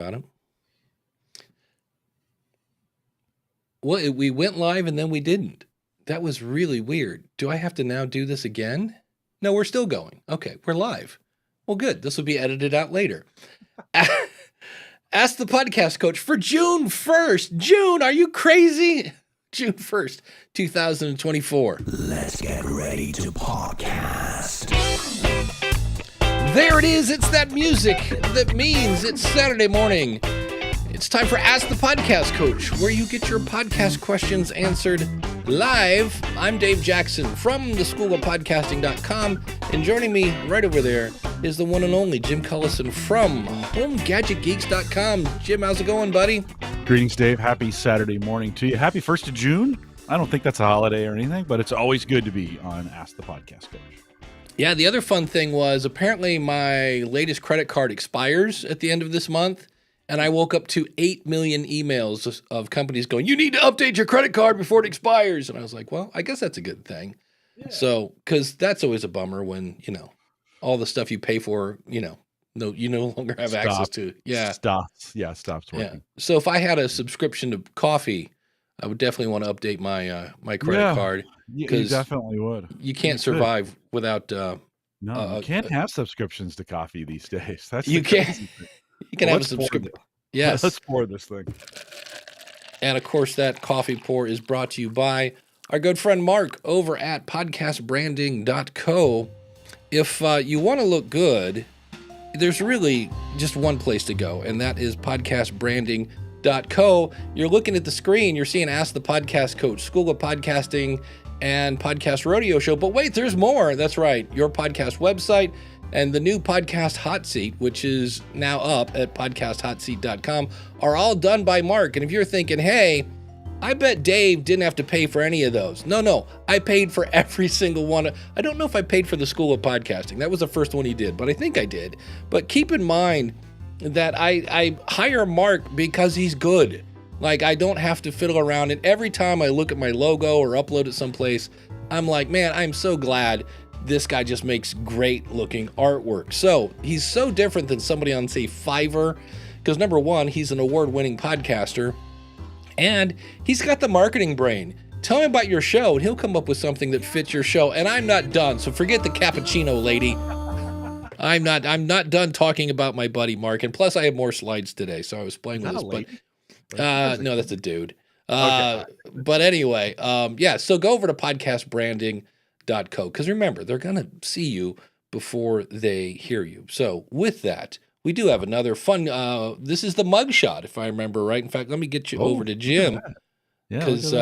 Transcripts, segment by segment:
Got him. Well, we went live and then we didn't. That was really weird. Do I have to now do this again? No, we're still going. Okay, we're live. Well, good. This will be edited out later. Ask the podcast coach for June 1st. June, are you crazy? June 1st, 2024. Let's get ready to podcast. There it is. It's that music that means it's Saturday morning. It's time for Ask the Podcast Coach, where you get your podcast questions answered live. I'm Dave Jackson from the School of Podcasting.com, and joining me right over there is the one and only Jim Cullison from HomeGadgetGeeks.com. Jim, how's it going, buddy? Greetings, Dave. Happy Saturday morning to you. Happy 1st of June. I don't think that's a holiday or anything, but it's always good to be on Ask the Podcast Coach. Yeah, the other fun thing was apparently my latest credit card expires at the end of this month. And I woke up to 8 million emails of companies going, you need to update your credit card before it expires. And I was like, well, I guess that's a good thing. Yeah. So, because that's always a bummer when, all the stuff you pay for, you no longer have access to. Yeah. Stops working. Yeah. So if I had a subscription to coffee, I would definitely want to update my credit card. You definitely would. You can't survive without. No, you can't have subscriptions to coffee these days. That's you can't. You can have a subscription. Yes. Let's pour this thing. And of course, that coffee pour is brought to you by our good friend Mark over at podcastbranding.co. If you want to look good, there's really just one place to go, and that is podcastbranding.co. You're looking at the screen, you're seeing Ask the Podcast Coach, School of Podcasting, and Podcast Rodeo Show. But wait, there's more. That's right. Your podcast website and the new podcast hot seat, which is now up at podcasthotseat.com, are all done by Mark. And if you're thinking, hey, I bet Dave didn't have to pay for any of those. No, I paid for every single one. I don't know if I paid for the School of Podcasting. That was the first one he did, but I think I did. But keep in mind that I hire Mark because he's good. Like, I don't have to fiddle around. And every time I look at my logo or upload it someplace, I'm like, man, I'm so glad this guy just makes great looking artwork. So he's so different than somebody on, say, Fiverr, because number one, he's an award-winning podcaster, and he's got the marketing brain. Tell him about your show, and he'll come up with something that fits your show. And I'm not done, so forget the cappuccino lady. I'm not done talking about my buddy Mark, and plus I have more slides today, so I was playing with this. But no, that's a dude. Okay. But anyway, so go over to podcastbranding.co, because remember, they're going to see you before they hear you. So with that, we do have another fun, this is the Mugshot, if I remember right. In fact, let me get you over to Jim. Yeah. Because,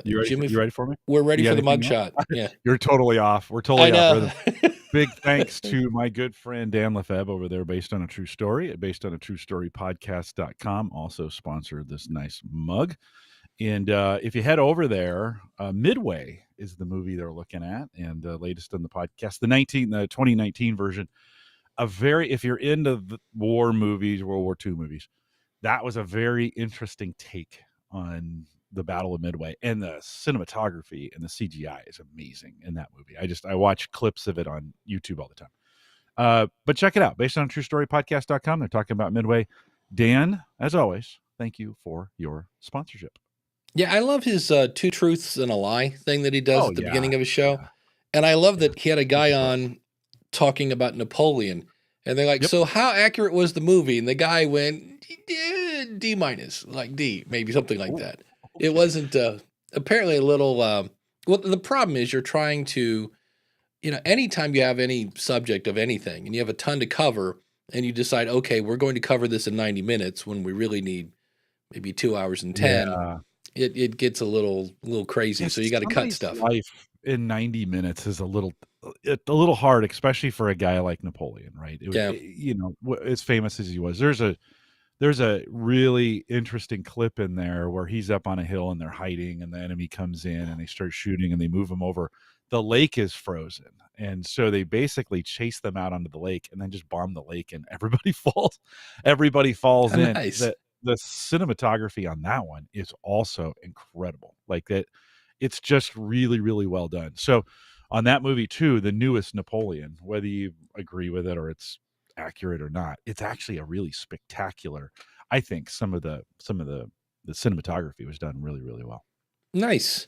you ready for me? We're ready for the Mugshot. Yeah. You're totally off. We're totally off. Big thanks to my good friend Dan Lefebvre over there, based on a true story at basedonatruestorypodcast.com. Also sponsored this nice mug. And if you head over there, Midway is the movie they're looking at, and the latest in the podcast, the 2019 version. If you're into the war movies, World War II movies, that was a very interesting take on the Battle of Midway, and the cinematography and the CGI is amazing in that movie. I watch clips of it on YouTube all the time. But check it out, based on truestorypodcast.com. They're talking about Midway. Dan, as always, thank you for your sponsorship. Yeah, I love his 2 truths and a lie thing that he does at the beginning of his show. Yeah. And I love that he had a guy on talking about Napoleon. And they're like, so how accurate was the movie? And the guy went, D-, like D, maybe something like that. It wasn't apparently a little, well, the problem is you're trying to, anytime you have any subject of anything and you have a ton to cover and you decide, okay, we're going to cover this in 90 minutes when we really need maybe 2 hours and 10, it gets a little crazy. So you got to cut stuff. Life in 90 minutes is a little hard, especially for a guy like Napoleon, right? As famous as he was, there's a really interesting clip in there where he's up on a hill and they're hiding, and the enemy comes in and they start shooting and they move him over. The lake is frozen, and so they basically chase them out onto the lake and then just bomb the lake, and everybody falls in. Nice. The cinematography on that one is also incredible. Like that, it's just really, really well done. So on that movie too, the newest Napoleon, whether you agree with it or it's accurate or not. It's actually a really spectacular. I think some of the cinematography was done really, really well. Nice.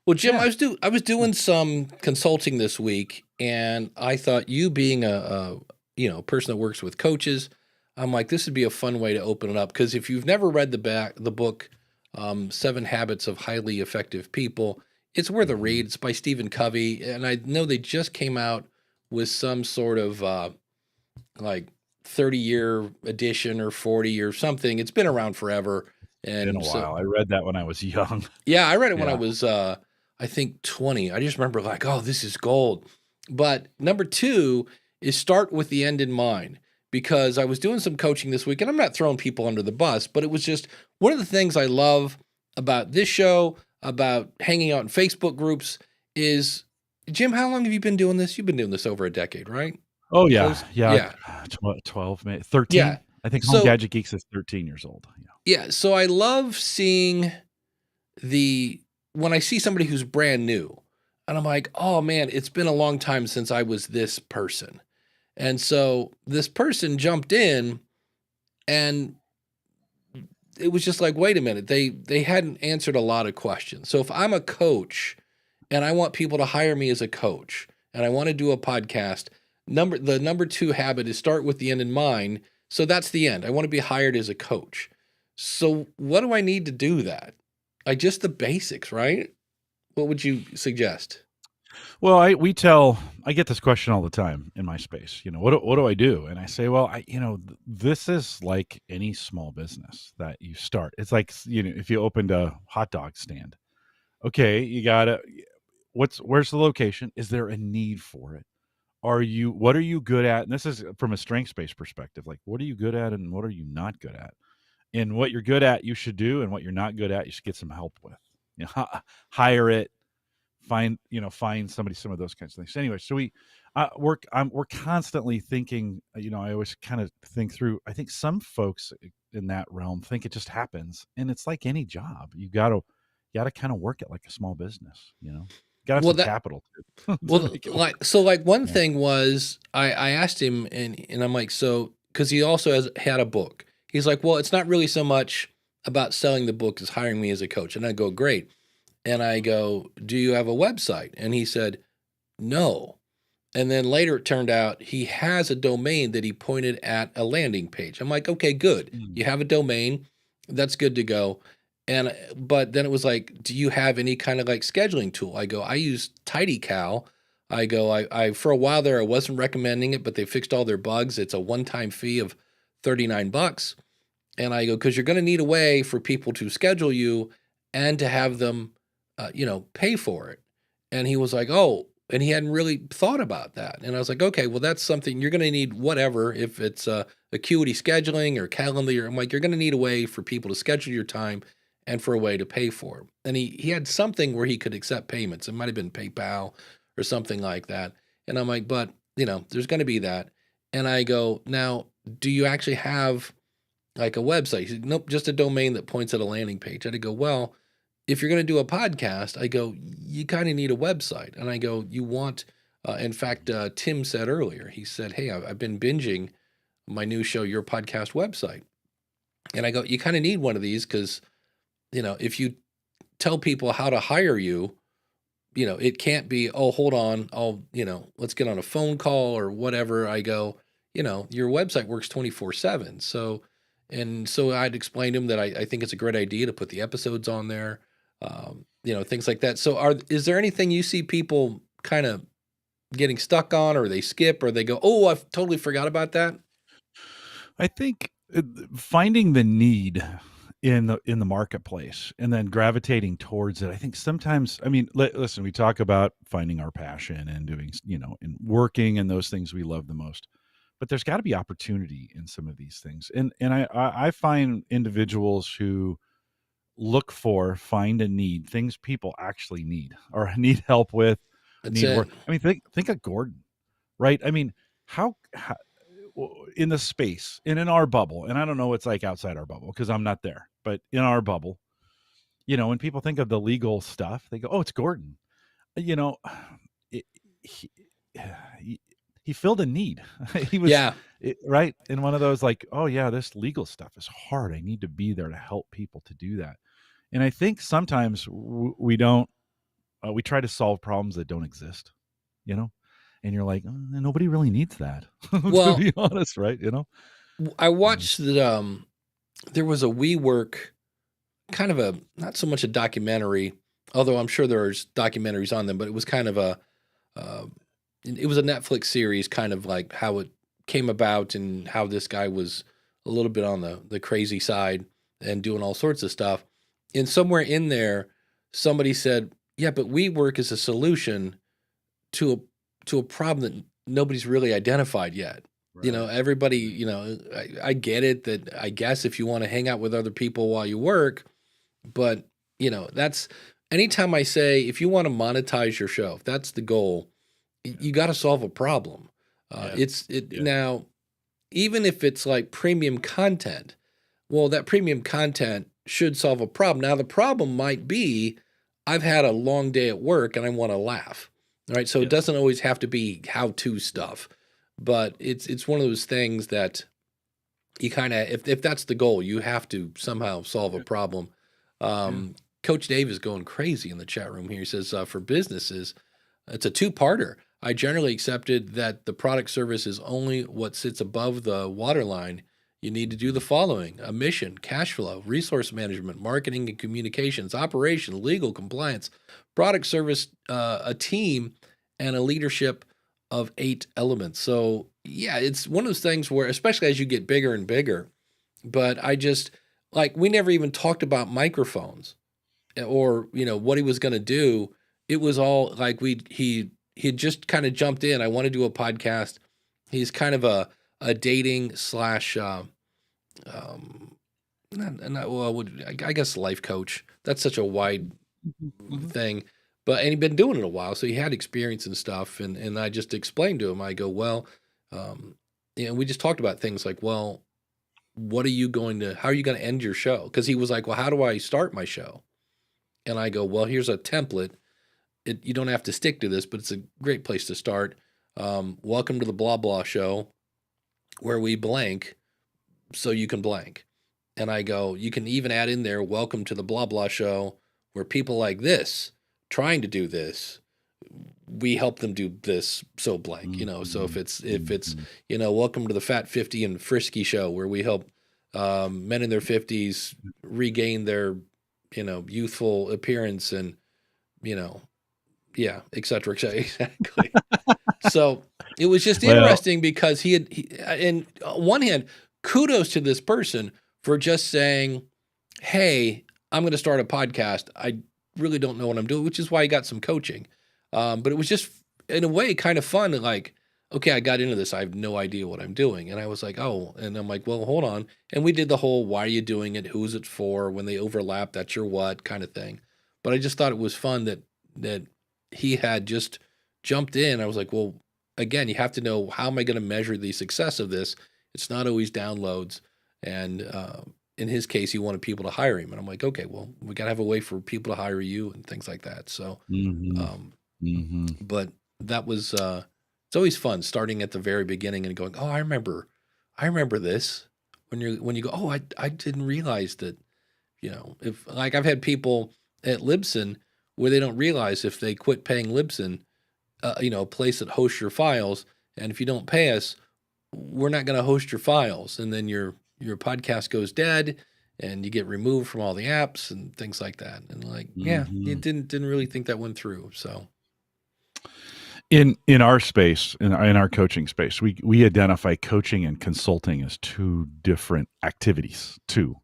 Well, Jim, Yeah. I was doing some consulting this week, and I thought you being a person that works with coaches, I'm like, this would be a fun way to open it up, because if you've never read the book, 7 Habits of Highly Effective People, it's worth a read. It's by Stephen Covey, and I know they just came out with some sort of like 30-year edition or 40 or something. It's been around forever. In a And so, while. I read that when I was young. yeah, I read it when I Yeah. was, I think 20. I just remember like, oh, this is gold. But number 2 is start with the end in mind, because I was doing some coaching this week, and I'm not throwing people under the bus, but it was just one of the things I love about this show, about hanging out in Facebook groups is, Jim, how long have you been doing this? You've been doing this over a decade, right? Oh, yeah. Close? Yeah. Yeah. 12, maybe Yeah. 13. I think Home So, Gadget Geeks is 13 years old. Yeah. yeah. So I love seeing when I see somebody who's brand new, and I'm like, oh man, it's been a long time since I was this person. And so this person jumped in, and it was just like, wait a minute, they hadn't answered a lot of questions. So if I'm a coach and I want people to hire me as a coach, and I want to do a podcast, the number 2 habit is start with the end in mind. So that's the end. I want to be hired as a coach. So what do I need to do that? Just the basics, right? What would you suggest? Well, I get this question all the time in my space. What do I do? And I say, well, this is like any small business that you start. It's like, if you opened a hot dog stand, okay, you gotta, where's the location? Is there a need for it? What are you good at? And this is from a strengths-based perspective. Like, what are you good at and what are you not good at? And what you're good at, you should do. And what you're not good at, you should get some help with. Hire it, find somebody, some of those kinds of things. Anyway, so we're constantly thinking, I always kind of think through, I think some folks in that realm think it just happens, and it's like any job. You gotta kind of work it like a small business, gotta have Well, some capital to well, make it work. one Yeah. thing was I asked him, and I'm like, so, because he also had a book. He's like, well, it's not really so much about selling the book as hiring me as a coach. And I go, great. And I go, do you have a website? And he said, no. And then later it turned out he has a domain that he pointed at a landing page. I'm like, okay, good. You have a domain. That's good to go. But then it was like, do you have any kind of like scheduling tool? I go, I use TidyCal. I go, I for a while there, I wasn't recommending it, but they fixed all their bugs. It's a one-time fee of $39. And I go, because you're going to need a way for people to schedule you and to have them, pay for it. And he was like, oh, and he hadn't really thought about that. And I was like, okay, well, that's something you're going to need, whatever, if it's Acuity scheduling or Calendly. I'm like, you're going to need a way for people to schedule your time and for a way to pay for it. And he had something where he could accept payments. It might have been PayPal or something like that. And I'm like, but, there's going to be that. And I go, now, do you actually have like a website? He said, nope, just a domain that points at a landing page. I go, well, if you're going to do a podcast, I go, you kind of need a website. And I go, you want, in fact, Tim said earlier, he said, hey, I've been binging my new show, Your Podcast Website. And I go, you kind of need one of these because, if you tell people how to hire you, it can't be, oh, hold on, let's get on a phone call or whatever. I go, your website works 24/7. So I'd explain to him that I think it's a great idea to put the episodes on there, things like that. So is there anything you see people kind of getting stuck on, or they skip, or they go, oh, I totally forgot about that? I think finding the need in the marketplace and then gravitating towards it. I think sometimes, I mean, listen, we talk about finding our passion and doing, and working and those things we love the most, but there's got to be opportunity in some of these things. And I find individuals who find a need, things people actually need or need help with, That's need it. work. I mean, think of Gordon, right? I mean, how in the space and in our bubble, and I don't know what's like outside our bubble because I'm not there, but in our bubble, when people think of the legal stuff, they go, oh, it's Gordon. It, he, he filled a need. He was right in one of those like, oh yeah, this legal stuff is hard. I need to be there to help people to do that. And I think sometimes we don't. We try to solve problems that don't exist, you know, and you're like, nobody really needs that. To be honest, right? You know, I watched that. There was a WeWork, kind of a, not so much a documentary, although I'm sure there's documentaries on them, but it was kind of it was a Netflix series, kind of like how it came about and how this guy was a little bit on the crazy side and doing all sorts of stuff. And somewhere in there, somebody said, yeah, but WeWork is a solution to a problem that nobody's really identified yet. Right. You know, everybody, you know, I get it that I guess if you want to hang out with other people while you work, but you know, that's anytime I say, if you want to monetize your show, if that's the goal, you got to solve a problem. Now, even if it's like premium content, well, that premium content should solve a problem. Now, the problem might be I've had a long day at work and I want to laugh. All right. So it doesn't always have to be how-to stuff, but it's one of those things that you kind of, if that's the goal, you have to somehow solve a problem. Coach Dave is going crazy in the chat room here. He says, for businesses, it's a two-parter. I generally accepted that the product service is only what sits above the waterline. You need to do the following: a mission, cash flow, resource management, marketing and communications, operation, legal, compliance, product service, a team, and a leadership of 8 elements. So yeah, it's one of those things where, especially as you get bigger and bigger, but I just, like, we never even talked about microphones or, you know, what he was going to do. It was all like he had just kind of jumped in. I want to do a podcast. He's kind of a dating slash, I guess life coach. That's such a wide thing, and he'd been doing it a while, so he had experience and stuff. And I just explained to him, I go, well, we just talked about things like, well, how are you going to end your show? Because he was like, well, how do I start my show? And I go, well, here's a template. You don't have to stick to this, but it's a great place to start. Welcome to the blah, blah show, where we blank so you can blank. And I go, you can even add in there, welcome to the blah, blah show, where people like this, trying to do this, we help them do this, so blank, you know. So if it's, you know, welcome to the Fat 50 and Frisky show, where we help men in their 50s regain their, you know, youthful appearance and, you know, yeah, et cetera, exactly. So it was just interesting because he on one hand, kudos to this person for just saying, hey, I'm going to start a podcast. I really don't know what I'm doing, which is why I got some coaching. But it was just, in a way, kind of fun. Like, okay, I got into this. I have no idea what I'm doing. And I was like, oh, and I'm like, well, hold on. And we did the whole, why are you doing it? Who's it for? When they overlap, that's your what kind of thing. But I just thought it was fun that he had just jumped in. I was like, well, again, you have to know, how am I going to measure the success of this? It's not always downloads. And in his case, he wanted people to hire him. And I'm like, okay, well, we got to have a way for people to hire you and things like that. So, but that was, it's always fun starting at the very beginning and going, oh, I remember this, when you go, oh, I didn't realize that, you know, if, like, I've had people at Libsyn where they don't realize if they quit paying Libsyn, you know, a place that hosts your files, and if you don't pay us, we're not going to host your files. And then your podcast goes dead and you get removed from all the apps and things like that. And like, yeah, you didn't really think that went through. So in our space, in our coaching space, we identify coaching and consulting as 2 different activities too.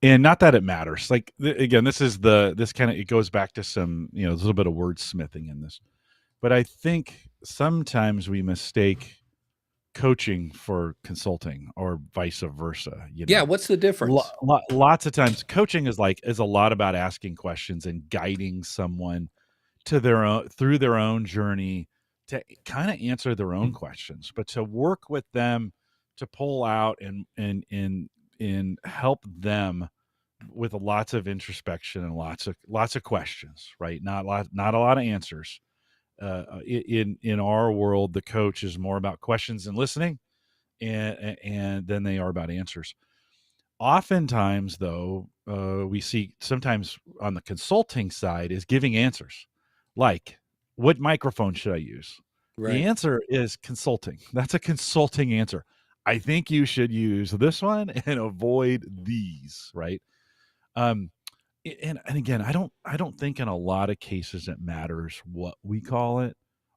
And not that it matters. Like, again, it goes back to some, you know, a little bit of wordsmithing in this, but I think sometimes we mistake coaching for consulting or vice versa. You know? Yeah. What's the difference? Lots of times coaching is a lot about asking questions and guiding someone to through their own journey to kind of answer their own questions, but to work with them to pull out and help them with lots of introspection and lots of questions, right? Not a lot of answers, In our world, the coach is more about questions and listening, and than they are about answers. Oftentimes, though, we see sometimes on the consulting side is giving answers, like what microphone should I use? The Right. answer is consulting. That's a consulting answer. I think you should use this one and avoid these, right? Um, and again, I don't think in a lot of cases it matters what we call it,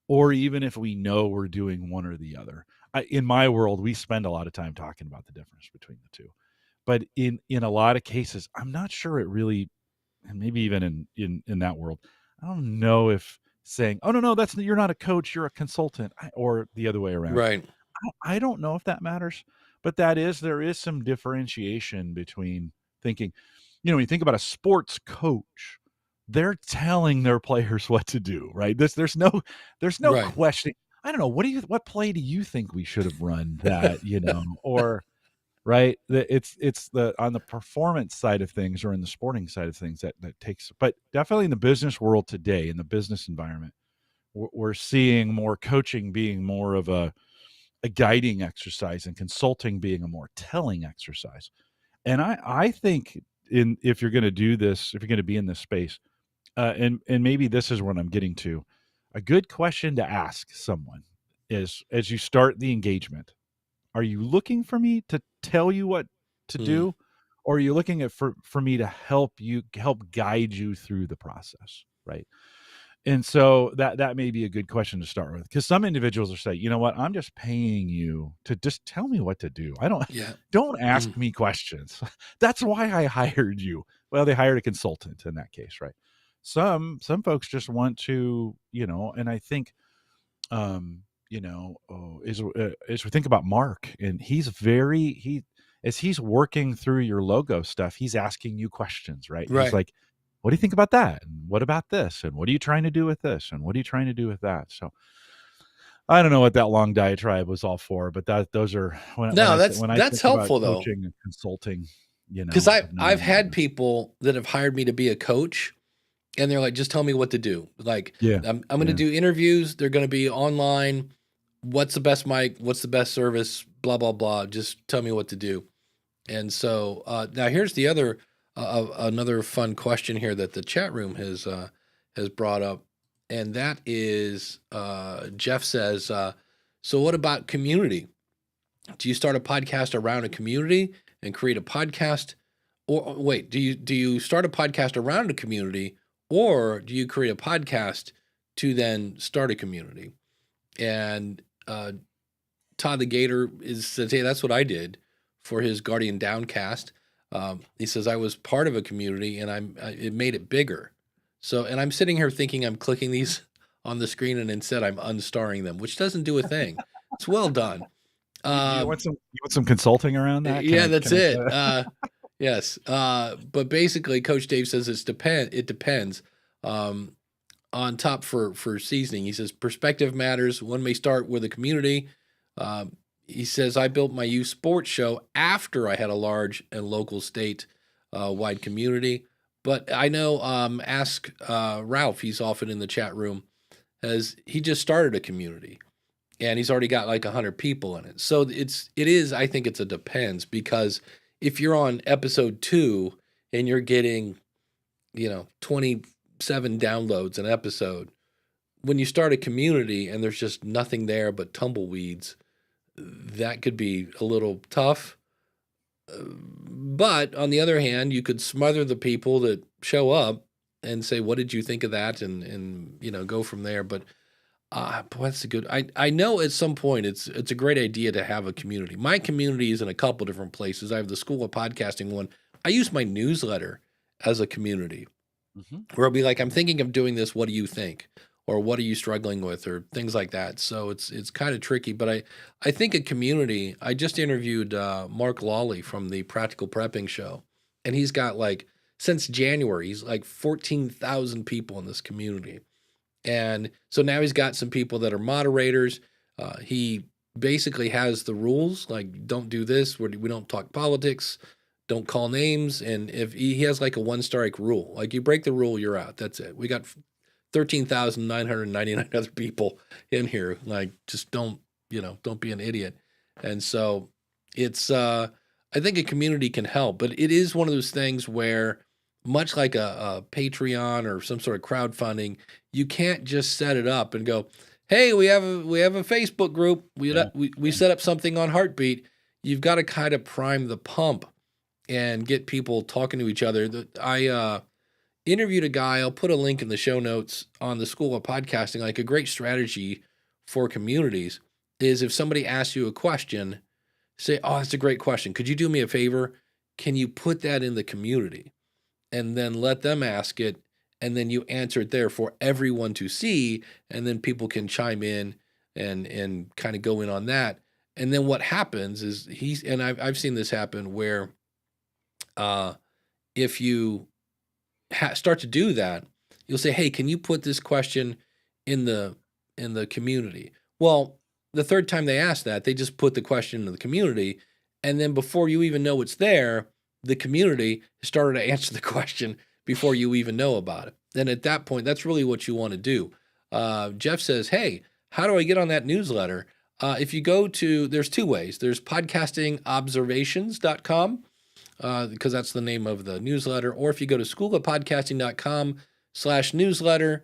or even if we know we're doing one or the other. In my world, we spend a lot of time talking about the difference between the two, but in a lot of cases, I'm not sure it really, and maybe even in that world, I don't know if saying, "Oh no, that's you're not a coach, you're a consultant," or the other way around. Right. I don't know if that matters, but there is some differentiation between thinking, when you think about a sports coach, they're telling their players what to do, right? There's no Right. question. I don't know. What play do you think we should have run that, or right? It's the on the performance side of things or in the sporting side of things that takes, but definitely in the business world today, in the business environment, we're seeing more coaching being more of a guiding exercise and consulting being a more telling exercise. And I think if you're going to do this, if you're going to be in this space, and maybe this is what I'm getting to, a good question to ask someone is, as you start the engagement, are you looking for me to tell you what to Hmm. do, or are you looking at for me to help guide you through the process, right? And so that may be a good question to start with, because some individuals will say, you know what, I'm just paying you to just tell me what to do. I don't Yeah. don't Mhm. ask me questions. That's why I hired you. Well, they hired a consultant in that case, right? Some folks just want to, and I think, as we think about Mark, and as he's working through your logo stuff, he's asking you questions, right? He's Right. like, what do you think about that? And what about this? And what are you trying to do with this? And what are you trying to do with that? So I don't know what that long diatribe was all for, but those are No, when I that's think about helpful though, coaching and consulting, because I've no, had people that have hired me to be a coach, and they're like, just tell me what to do. Like, yeah, I'm going to yeah, do interviews. They're going to be online. What's the best mic? What's the best service? Blah blah blah. Just tell me what to do. And so now here's the other another fun question here that the chat room has brought up, and that is Jeff says, so what about community? Do you start a podcast around a community and create a podcast, or wait, do you start a podcast around a community, or do you create a podcast to then start a community? And Todd the Gator says, hey, that's what I did for his Guardian Downcast. He says I was part of a community and it made it bigger. So, and I'm sitting here thinking I'm clicking these on the screen, and instead I'm unstarring them, which doesn't do a thing. It's well done. you want some consulting around that? Yeah, that's Can I it. Yes. But basically, Coach Dave says it depends. Um, on top for seasoning, he says perspective matters. One may start with a community. He says I built my youth sports show after I had a large and local state wide community. But I know, ask Ralph, he's often in the chat room, as he just started a community and he's already got like 100 people in it. So I think it's a depends, because if you're on episode 2 and you're getting, 27 downloads an episode, when you start a community and there's just nothing there but tumbleweeds, that could be a little tough. But on the other hand, you could smother the people that show up and say, what did you think of that? And go from there. But boy, that's a good. I know at some point it's a great idea to have a community. My community is in a couple different places. I have the School of Podcasting one. I use my newsletter as a community, where I'll be like, I'm thinking of doing this. What do you think? Or what are you struggling with? Or things like that. So it's kind of tricky. But I think a community. I just interviewed Mark Lawley from the Practical Prepping Show, and he's got like, since January, he's like 14,000 people in this community. And so now he's got some people that are moderators. He basically has the rules, like don't do this, we don't talk politics, don't call names. And if he has like a 1 strike rule, like you break the rule, you're out. That's it. We got 13,999 other people in here. Like, just don't be an idiot. And so it's, I think a community can help, but it is one of those things where, much like a Patreon or some sort of crowdfunding, you can't just set it up and go, hey, we have a Facebook group. We set up something on Heartbeat. You've got to kind of prime the pump and get people talking to each other. I interviewed a guy. I'll put a link in the show notes on the School of Podcasting. Like, a great strategy for communities is, if somebody asks you a question, say, oh, that's a great question. Could you do me a favor? Can you put that in the community? And then let them ask it, and then you answer it there for everyone to see, and then people can chime in and kind of go in on that. And then what happens is I've seen this happen where if you start to do that, you'll say, hey, can you put this question in the community? Well, the third time they ask that, they just put the question in the community, and then before you even know it's there, the community started to answer the question before you even know about it. And at that point, that's really what you want to do. Jeff says, hey, how do I get on that newsletter? If you go to, there's two ways. There's podcastingobservations.com, because that's the name of the newsletter. Or if you go to schoolofpodcasting.com/newsletter,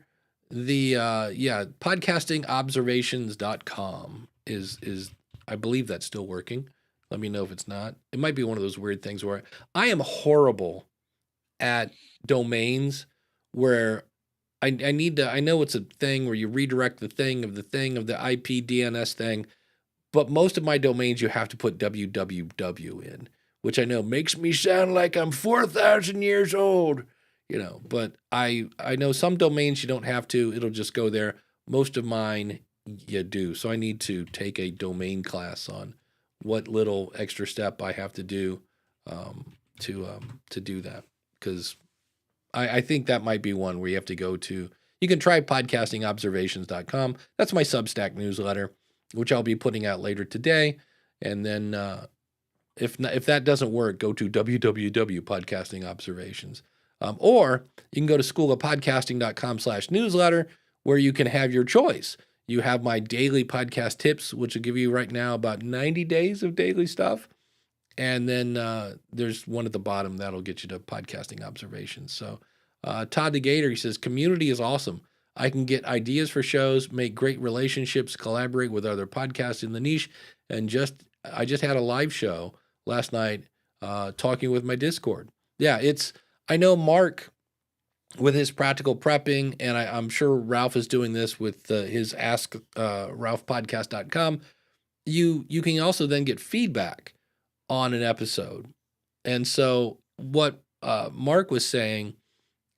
the podcastingobservations.com is I believe that's still working. Let me know if it's not. It might be one of those weird things where I am horrible at domains where I know it's a thing where you redirect the thing of the IP DNS thing, but most of my domains you have to put www in, which I know makes me sound like I'm 4,000 years old, but I know some domains you don't have to, it'll just go there. Most of mine you do. So I need to take a domain class on what little extra step I have to do to do that, because I think that might be one where you have to go to. You can try podcastingobservations.com. That's my Substack newsletter, which I'll be putting out later today. And then if that doesn't work, go to www.podcastingobservations. Or you can go to schoolofpodcasting.com/newsletter, where you can have your choice. You have my daily podcast tips, which will give you right now about 90 days of daily stuff. And then there's one at the bottom that'll get you to podcasting observations. So Todd the Gator, he says, community is awesome. I can get ideas for shows, make great relationships, collaborate with other podcasts in the niche. And I just had a live show last night talking with my Discord. Yeah, I know Mark with his practical prepping, and I'm sure Ralph is doing this with his AskRalphPodcast.com. You can also then get feedback on an episode. And so what Mark was saying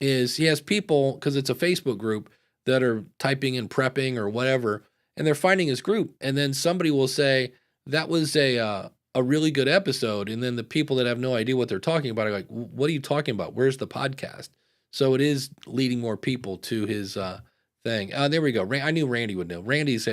is he has people, because it's a Facebook group, that are typing and prepping or whatever, and they're finding his group. And then somebody will say, that was a really good episode. And then the people that have no idea what they're talking about are like, what are you talking about? Where's the podcast? So it is leading more people to his thing. There we go. I knew Randy would know. Randy's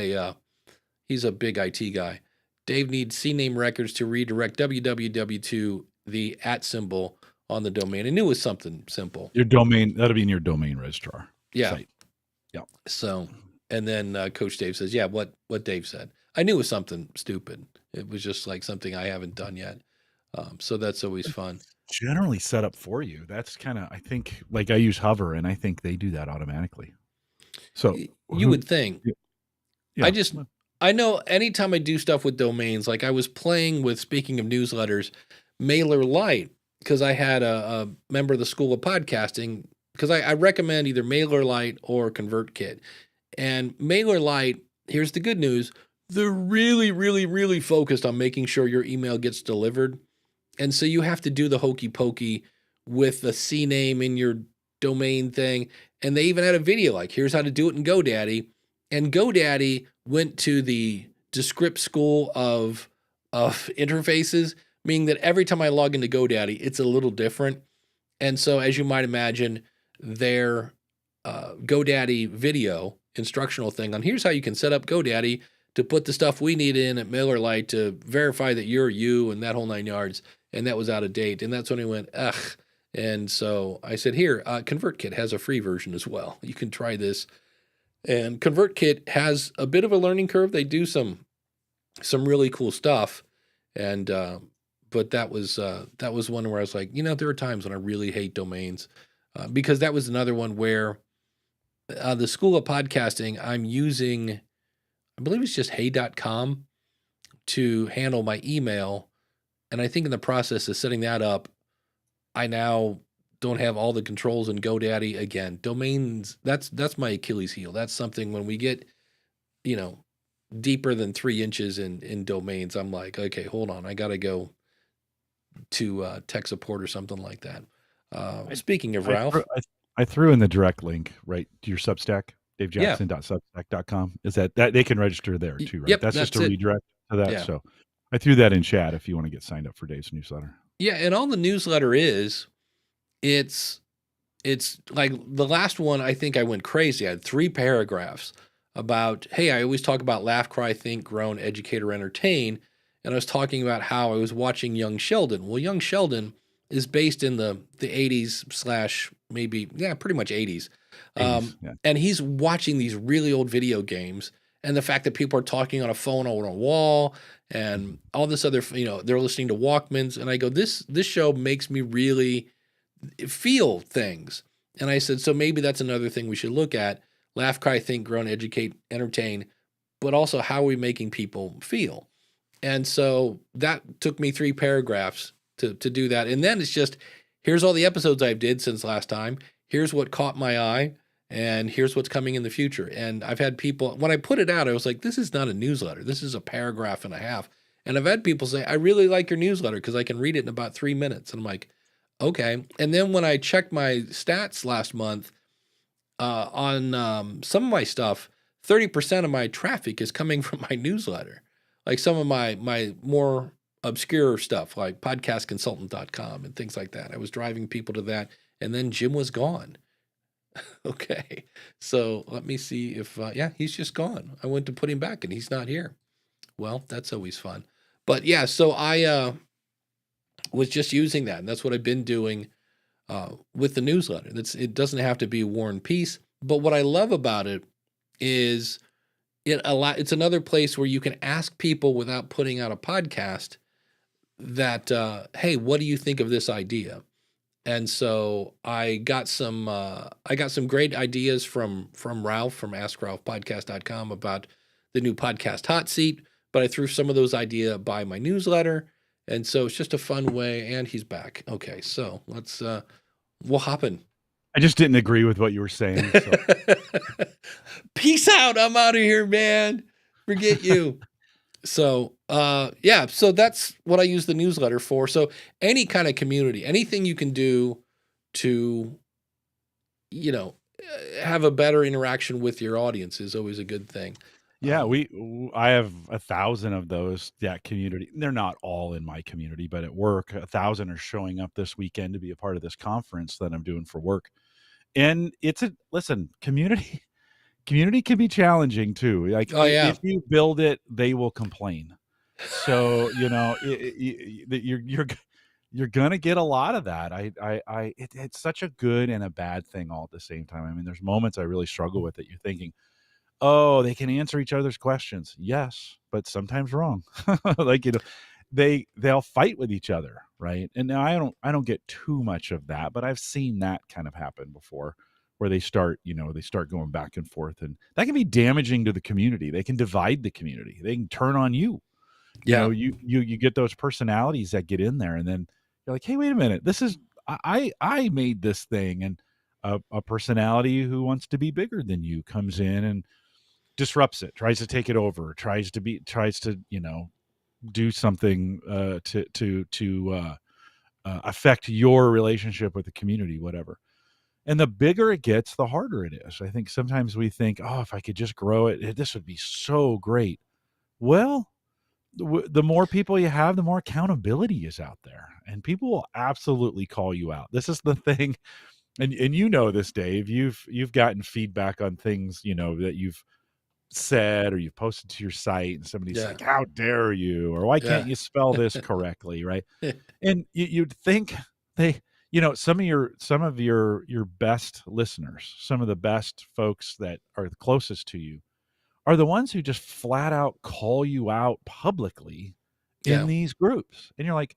he's a big IT guy. Dave needs CNAME records to redirect www to the @ symbol on the domain. I knew it was something simple. Your domain, that'll be in your domain registrar. Yeah. Site. Yeah. So, and then Coach Dave says, yeah, what Dave said. I knew it was something stupid. It was just like something I haven't done yet. So that's always fun. Generally set up for you. That's kind of, I think, like I use Hover, and I think they do that automatically. So you would think. Yeah. I know anytime I do stuff with domains, like I was playing with, speaking of newsletters, MailerLite, because I had a member of the School of Podcasting, because I recommend either MailerLite or ConvertKit. And MailerLite, here's the good news, they're really, really, really focused on making sure your email gets delivered. And so you have to do the hokey pokey with the CNAME in your domain thing. And they even had a video like, here's how to do it in GoDaddy. And GoDaddy went to the Descript school of interfaces, meaning that every time I log into GoDaddy, it's a little different. And so as you might imagine, their GoDaddy video instructional thing on here's how you can set up GoDaddy to put the stuff we need in at MailerLite to verify that you're you and that whole 9 yards. And that was out of date. And that's when he went, ugh. And so I said, here, ConvertKit has a free version as well. You can try this. And ConvertKit has a bit of a learning curve. They do some really cool stuff. And but that was one where I was like, there are times when I really hate domains, because that was another one where the School of Podcasting, I'm using, I believe it's just hey.com to handle my email. And I think in the process of setting that up, I now don't have all the controls in GoDaddy again. Domains, that's my Achilles heel. That's something when we get, deeper than 3 inches in domains, I'm like, okay, hold on. I got to go to tech support or something like that. Speaking of Ralph. I threw in the direct link, right, to your Substack, davejackson.substack.com. Is that they can register there too, right? Yep, that's just a it. redirect to that. Yeah. So I threw that in chat if you want to get signed up for Dave's newsletter. Yeah, and all the newsletter is, it's like the last one, I think I went crazy. I had 3 paragraphs about, hey, I always talk about laugh, cry, think, groan, educate, or entertain. And I was talking about how I was watching Young Sheldon. Well, Young Sheldon is based in the 80s / maybe, pretty much 80s. And he's watching these really old video games, and the fact that people are talking on a phone on a wall and all this other, they're listening to Walkmans. And I go, this show makes me really feel things. And I said, so maybe that's another thing we should look at. Laugh, cry, think, groan, educate, entertain, but also how are we making people feel? And so that took me 3 paragraphs to do that. And then it's just, here's all the episodes I've did since last time. Here's what caught my eye, and here's what's coming in the future. And I've had people, when I put it out, I was like, this is not a newsletter. This is a paragraph and a half. And I've had people say, I really like your newsletter because I can read it in about 3 minutes. And I'm like, okay. And then when I checked my stats last month on some of my stuff, 30% of my traffic is coming from my newsletter. Like some of my more obscure stuff, like podcastconsultant.com and things like that. I was driving people to that, and then Jim was gone. Okay. So let me see if, he's just gone. I went to put him back and he's not here. Well, that's always fun. But yeah, so I was just using that, and that's what I've been doing with the newsletter. It doesn't have to be War and Peace, but what I love about it is it's another place where you can ask people without putting out a podcast that, hey, what do you think of this idea? And so I got some great ideas from Ralph from AskRalphPodcast.com about the new podcast hot seat, but I threw some of those ideas by my newsletter. And so it's just a fun way, and he's back. Okay, so let's we'll hop in. I just didn't agree with what you were saying. So. Peace out. I'm out of here, man. Forget you. So so that's what I use the newsletter for. So any kind of community, anything you can do to, have a better interaction with your audience is always a good thing. Yeah, I have 1,000 of those, that community. They're not all in my community, but at work, 1,000 are showing up this weekend to be a part of this conference that I'm doing for work. And community can be challenging too. Like, if you build it, they will complain. So, you're gonna get a lot of that. It's such a good and a bad thing all at the same time. I mean, there's moments I really struggle with it. You're thinking, oh, they can answer each other's questions. Yes, but sometimes wrong. Like, they'll fight with each other, right? And now I don't get too much of that, but I've seen that kind of happen before, where they start going back and forth, and that can be damaging to the community. They can divide the community. They can turn on you. Yeah. You get those personalities that get in there, and then you're like, hey, wait a minute, this is I made this thing, and a personality who wants to be bigger than you comes in and disrupts it, tries to take it over, tries to do something to affect your relationship with the community, whatever. And the bigger it gets, the harder it is. I think sometimes we think, oh, if I could just grow it, this would be so great. Well, the more people you have, the more accountability is out there, and people will absolutely call you out. This is the thing. And this, Dave, you've gotten feedback on things, that you've said or you've posted to your site, and somebody's like, how dare you, or why can't you spell this correctly, right? And you'd think some of your best listeners, some of the best folks that are the closest to you are the ones who just flat out call you out publicly in Yeah. these groups. And you're like,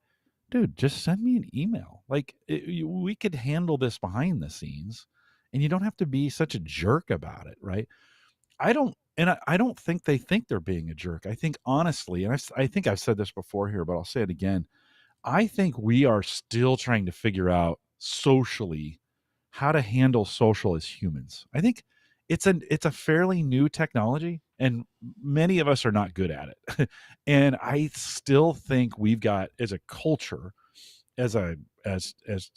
dude, just send me an email. Like we could handle this behind the scenes and you don't have to be such a jerk about it. Right. I don't think they think they're being a jerk. I think honestly, and I think I've said this before here, but I'll say it again. I think we are still trying to figure out socially how to handle social as humans. I think it's a fairly new technology and many of us are not good at it. And I still think we've got as a culture, as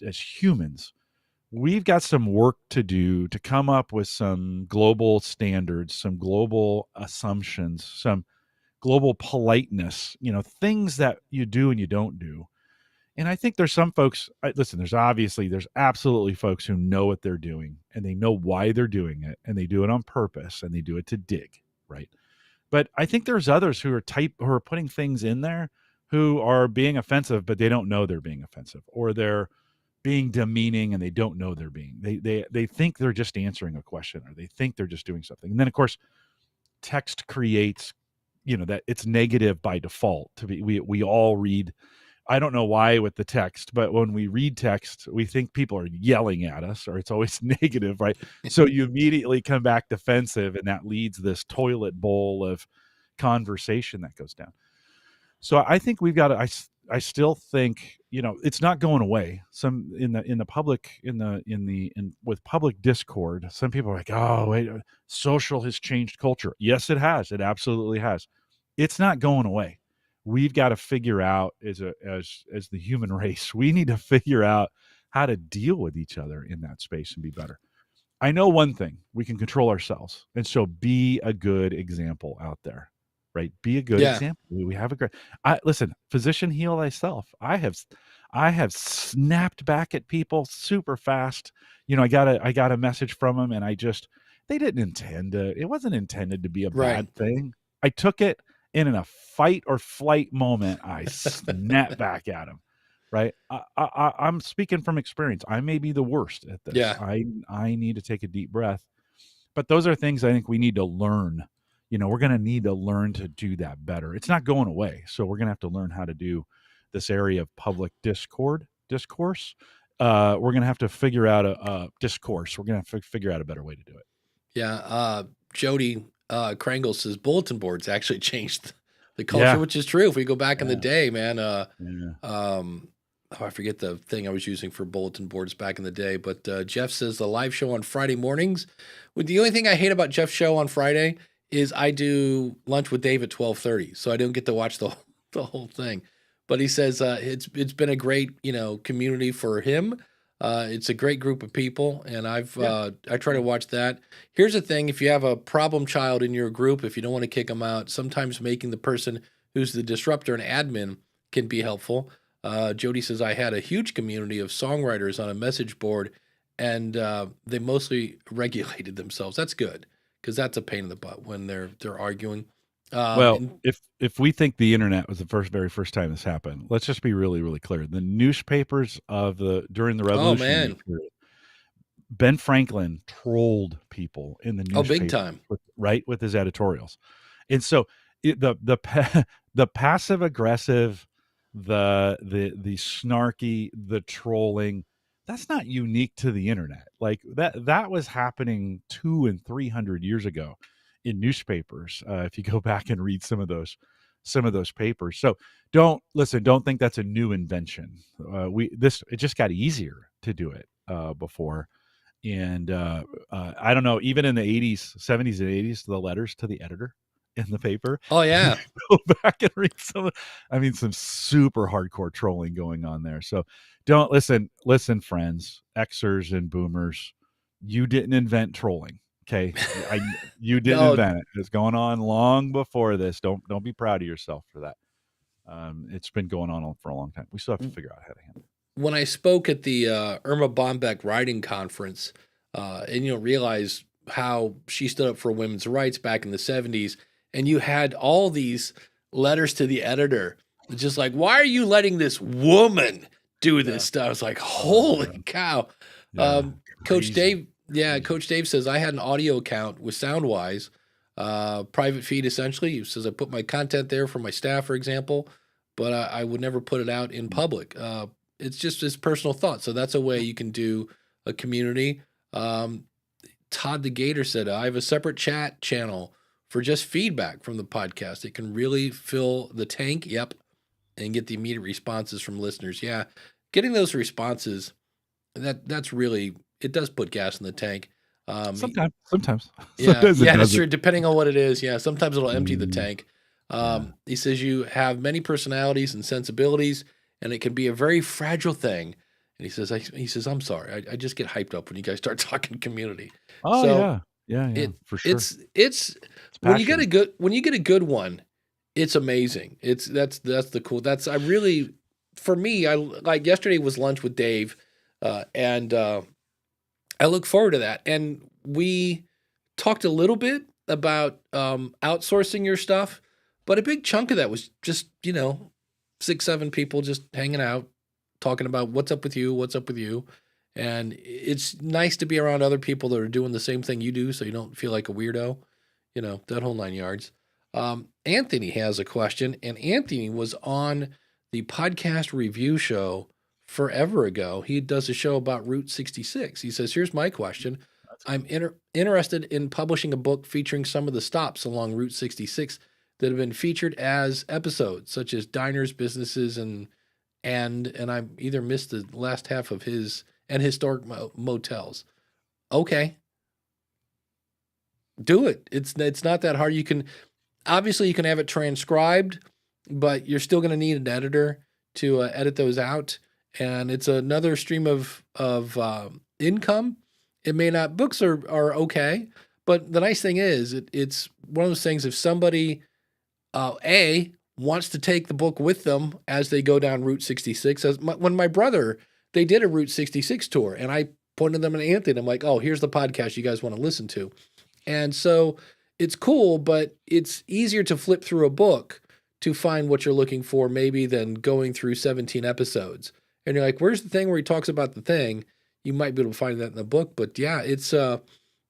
humans, we've got some work to do to come up with some global standards, some global assumptions, some global politeness, things that you do and you don't do. And I think there's some folks, listen, there's absolutely folks who know what they're doing and they know why they're doing it and they do it on purpose and they do it to dig, right? But I think there's others who are putting things in there who are being offensive, but they don't know they're being offensive, or they're being demeaning and they don't know they're being, they think they're just answering a question or they think they're just doing something. And then of course, text creates, that it's negative by default to be, we all read, I don't know why with the text, but when we read text, we think people are yelling at us or it's always negative, right? So you immediately come back defensive and that leads this toilet bowl of conversation that goes down. So I think we've got to, I still think, it's not going away. Some in the public, with public discord, some people are like, oh, wait, social has changed culture. Yes, it has. It absolutely has. It's not going away. We've got to figure out as the human race, we need to figure out how to deal with each other in that space and be better. I know one thing, we can control ourselves. And so be a good example out there, right? Be a good example. We have a great, listen, physician, heal thyself. I have snapped back at people super fast. I got a message from them and they didn't intend to, it wasn't intended to be a bad thing. I took it. And in a fight or flight moment, I snap back at him. Right. I'm speaking from experience. I may be the worst at this. Yeah. I need to take a deep breath. But those are things I think we need to learn. We're going to need to learn to do that better. It's not going away. So we're going to have to learn how to do this area of public discourse. We're going to have to figure out a discourse. We're going to figure out a better way to do it. Yeah. Jody Krangle says bulletin boards actually changed the culture, which is true. If we go back in the day, man, I forget the thing I was using for bulletin boards back in the day, but Jeff says the live show on Friday mornings. The only thing I hate about Jeff's show on Friday is I do lunch with Dave at 12:30, so I don't get to watch the whole thing. But he says it's been a great community for him. It's a great group of people, and I try to watch that. Here's the thing: if you have a problem child in your group, if you don't want to kick them out, sometimes making the person who's the disruptor an admin can be helpful. Jody says I had a huge community of songwriters on a message board, and they mostly regulated themselves. That's good because that's a pain in the butt when they're arguing. If we think the internet was the very first time this happened, let's just be really, really clear. The newspapers during the Revolutionary period, Ben Franklin trolled people in the newspaper, big time, with his editorials, and so the passive aggressive, the snarky, the trolling, that's not unique to the internet. Like that was happening 200 and 300 years ago in newspapers, if you go back and read some of those papers. So don't think that's a new invention. It just got easier to do it before. And I don't know, even in the 80s, 70s and 80s, the letters to the editor in the paper. Oh yeah. Go back and read some super hardcore trolling going on there. So don't listen, friends, Xers and boomers, you didn't invent trolling. Okay. You didn't invent it. It's going on long before this. Don't be proud of yourself for that. It's been going on for a long time. We still have to figure out how to handle it. When I spoke at the Irma Bombeck writing conference, and realize how she stood up for women's rights back in the 70s, and you had all these letters to the editor, just like, why are you letting this woman do this stuff. I was like, holy cow. Coach Dave, Coach Dave says, I had an audio account with Soundwise, private feed essentially. He says, I put my content there for my staff, for example, but I would never put it out in public. It's just his personal thought. So that's a way you can do a community. Todd the Gator said, I have a separate chat channel for just feedback from the podcast. It can really fill the tank. Yep. And get the immediate responses from listeners. Yeah. Getting those responses, that's really, it does put gas in the tank. Sometimes. Yeah, that's true. Depending on what it is. Yeah. Sometimes it'll empty the tank. He says you have many personalities and sensibilities, and it can be a very fragile thing. And he says, I'm sorry. I just get hyped up when you guys start talking community. Oh, so yeah, for sure. It's when you get a good one, it's amazing. That's the cool. For me, I like yesterday was lunch with Dave, and I look forward to that. And we talked a little bit about outsourcing your stuff, but a big chunk of that was just 6-7 people just hanging out, talking about what's up with you. And it's nice to be around other people that are doing the same thing you do, so you don't feel like a weirdo, that whole 9 yards. Anthony has a question, and Anthony was on the podcast review show forever ago. He does a show about Route 66. He says, here's my question. I'm interested in publishing a book featuring some of the stops along Route 66 that have been featured as episodes, such as diners, businesses, and I either missed the last half of his and historic motels. Okay. Do it. It's not that hard. You can have it transcribed, but you're still going to need an editor to edit those out. And it's another stream of income. It may not, books are okay, but the nice thing is it's one of those things. If somebody, wants to take the book with them as they go down Route 66, when my brother, they did a Route 66 tour, and I pointed them to Anthony. I'm like, oh, here's the podcast you guys want to listen to. And so it's cool, but it's easier to flip through a book to find what you're looking for maybe than going through 17 episodes. And you're like, where's the thing where he talks about the thing? You might be able to find that in the book, but yeah, it's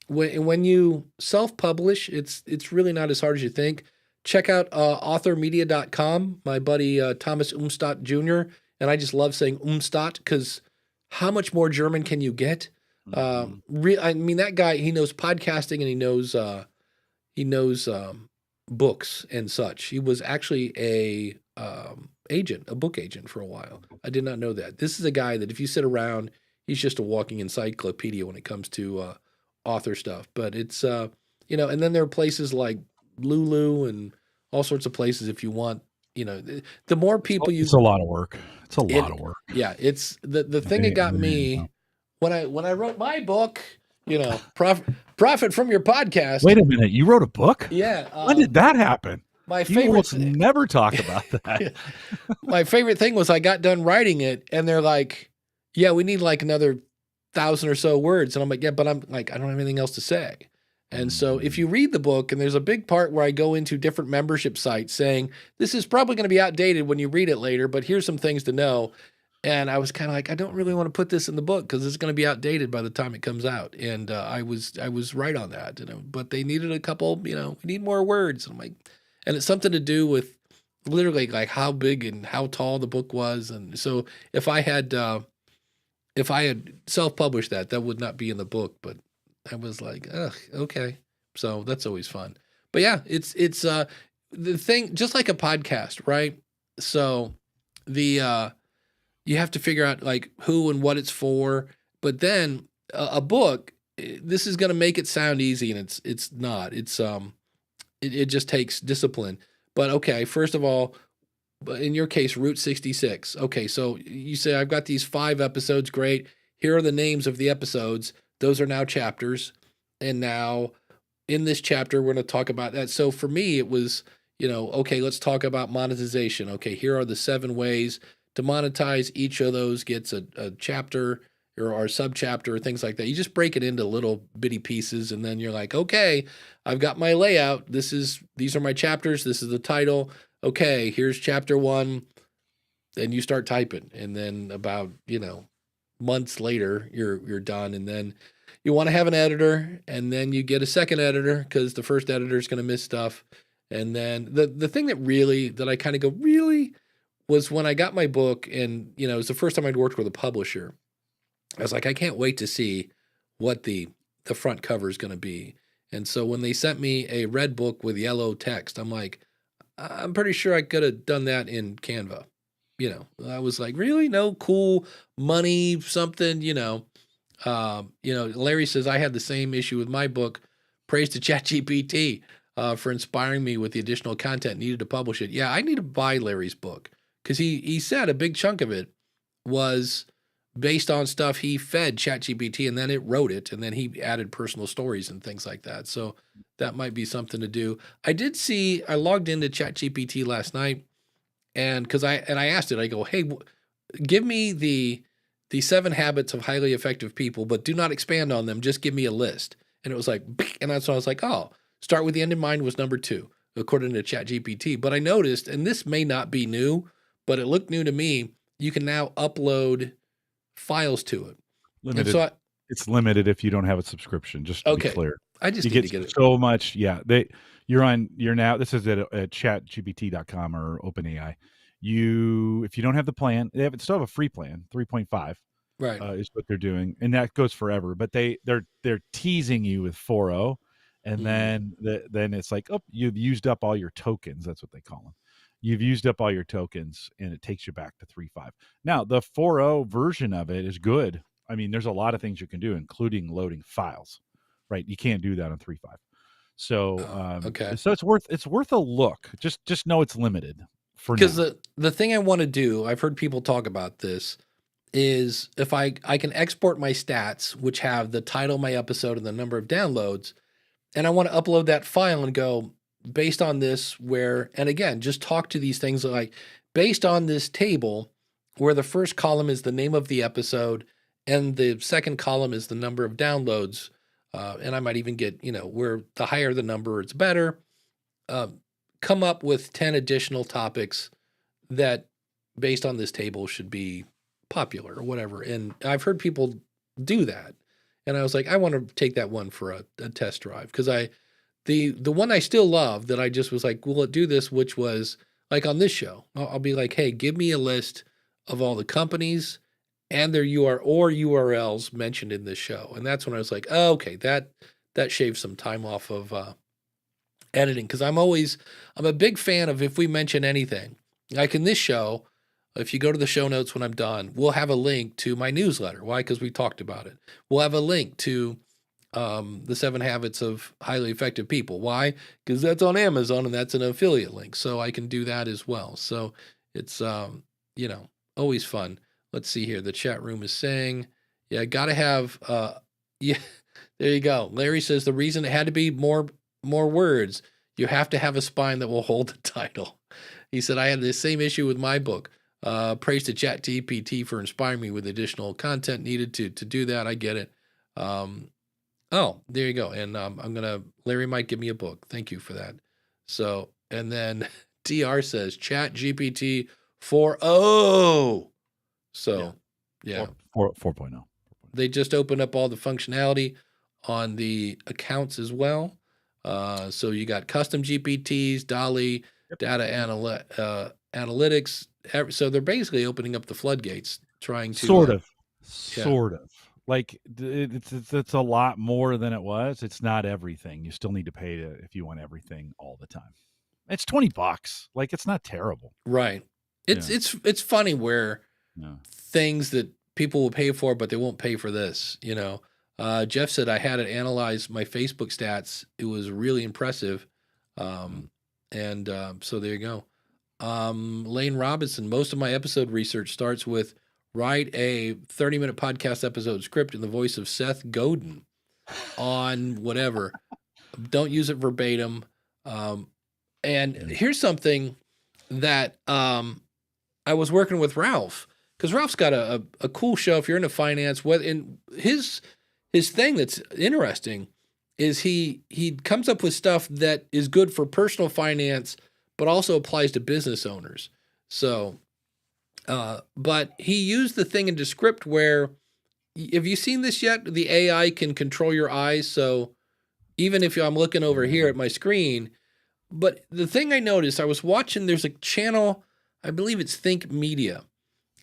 when you self-publish, it's really not as hard as you think. Check out authormedia.com, my buddy Thomas Umstadt Jr., and I just love saying Umstadt because how much more German can you get? That guy, he knows podcasting and he knows books and such. He was actually a book agent for a while. I did not know that. This is a guy that if you sit around, he's just a walking encyclopedia when it comes to author stuff. But it's and then there are places like Lulu and all sorts of places if you want. The more people it's a lot of work. It's a lot of work. Yeah, it's the thing that got me when I wrote my book. Profit from your podcast. Wait a minute, you wrote a book? Yeah. When did that happen? My favorite. Never talk about that. My favorite thing was I got done writing it, and they're like, "Yeah, we need like another 1,000 or so words," and I'm like, "Yeah, but I'm like, I don't have anything else to say." And so if you read the book, and there's a big part where I go into different membership sites saying, this is probably going to be outdated when you read it later, but here's some things to know. And I was kind of like, I don't really want to put this in the book because it's going to be outdated by the time it comes out. And I was right on that, but they needed a couple, we need more words. And I'm like, and it's something to do with literally like how big and how tall the book was. And so if I had self-published that would not be in the book, but I was like, ugh, okay. So that's always fun. But yeah, it's the thing, just like a podcast, right? So you have to figure out like who and what it's for, but then a book, this is going to make it sound easy, and it's not. It just takes discipline. But okay, first of all, in your case, Route 66. Okay, so you say I've got these 5 episodes. Great. Here are the names of the episodes. Those are now chapters. And now in this chapter, we're going to talk about that. So for me, it was, okay, let's talk about monetization. Okay, here are the 7 ways to monetize. Each of those gets a chapter or sub-chapter or things like that. You just break it into little bitty pieces, and then you're like, okay, I've got my layout. These are my chapters. This is the title. Okay, here's chapter 1. and you start typing, and then about, months later, you're done. And then you want to have an editor, and then you get a second editor because the first editor is going to miss stuff. And then the thing that I kind of go, really, was when I got my book, and, it was the first time I'd worked with a publisher. I was like, I can't wait to see what the front cover is going to be. And so when they sent me a red book with yellow text, I'm like, I'm pretty sure I could have done that in Canva. I was like, really? No, cool money, something, Larry says I had the same issue with my book. Praise to ChatGPT for inspiring me with the additional content needed to publish it. Yeah, I need to buy Larry's book because he said a big chunk of it was based on stuff he fed ChatGPT, and then it wrote it, and then he added personal stories and things like that. So that might be something to do. I logged into ChatGPT last night, and I asked it, I go, hey, give me the 7 habits of highly effective people, but do not expand on them. Just give me a list. And it was like, and that's when I was like, oh, start with the end in mind was number 2, according to ChatGPT. But I noticed, and this may not be new, but it looked new to me, you can now upload files to it. Limited. And so it's limited if you don't have a subscrition, just to be clear. I just need to get it. So much. Yeah. You're now, this is at chatgpt.com or OpenAI. If you don't have the plan, they still have a free plan, 3.5. Right. Is what they're doing. And that goes forever, but they're teasing you with 4.0. And then it's like, oh, you've used up all your tokens. That's what they call them. You've used up all your tokens, and it takes you back to 3.5. Now, the 4.0 version of it is good. I mean, there's a lot of things you can do, including loading files, right? You can't do that on 3.5. So, So it's worth a look. Just know it's limited for now. Because the thing I want to do, I've heard people talk about this, is if I can export my stats, which have the title of my episode and the number of downloads, and I want to upload that file and go, based on this, and again, just talk to these things like, based on this table, where the first column is the name of the episode and the second column is the number of downloads. And I might even get, where the higher the number, it's better. Come up with 10 additional topics that, based on this table, should be popular or whatever. And I've heard people do that. And I was like, I want to take that one for a test drive, because the one I still love that I just was like, will it do this? Which was like on this show, I'll be like, hey, give me a list of all the companies and their URLs mentioned in this show. And that's when I was like, oh, okay, that shaves some time off of editing. Cause I'm a big fan of, if we mention anything, like in this show, if you go to the show notes when I'm done, we'll have a link to my newsletter. Why? Because we talked about it. We'll have a link to the 7 habits of highly effective people. Why? Because that's on Amazon and that's an affiliate link. So I can do that as well. So it's, always fun. Let's see here. The chat room is saying, yeah, got to have, yeah, there you go. Larry says the reason it had to be more words, you have to have a spine that will hold the title. He said, I had the same issue with my book. Praise to ChatGPT for inspiring me with additional content needed to do that. I get it. Oh, there you go. And Larry might give me a book. Thank you for that. So, and then TR says ChatGPT 4.0. So, yeah. 4.0. They just opened up all the functionality on the accounts as well. So you got custom GPTs, DALL-E, data analytics. So they're basically opening up the floodgates, trying to sort of. Like it's a lot more than it was. It's not everything. You still need to pay if you want everything all the time. It's $20. Like, it's not terrible. Right. It's funny where things that people will pay for, but they won't pay for this, Jeff said I had it analyze my Facebook stats. It was really impressive. So there you go. Lane Robinson, most of my episode research starts with write a 30-minute podcast episode script in the voice of Seth Godin on whatever. Don't use it verbatim. And here's something that I was working with Ralph, because Ralph's got a cool show. If you're into finance, in his thing that's interesting is he comes up with stuff that is good for personal finance, but also applies to business owners. So But he used the thing in Descript where, have you seen this yet? The AI can control your eyes. So even if I'm looking over here at my screen, but the thing I noticed, I was watching, there's a channel, I believe it's Think Media.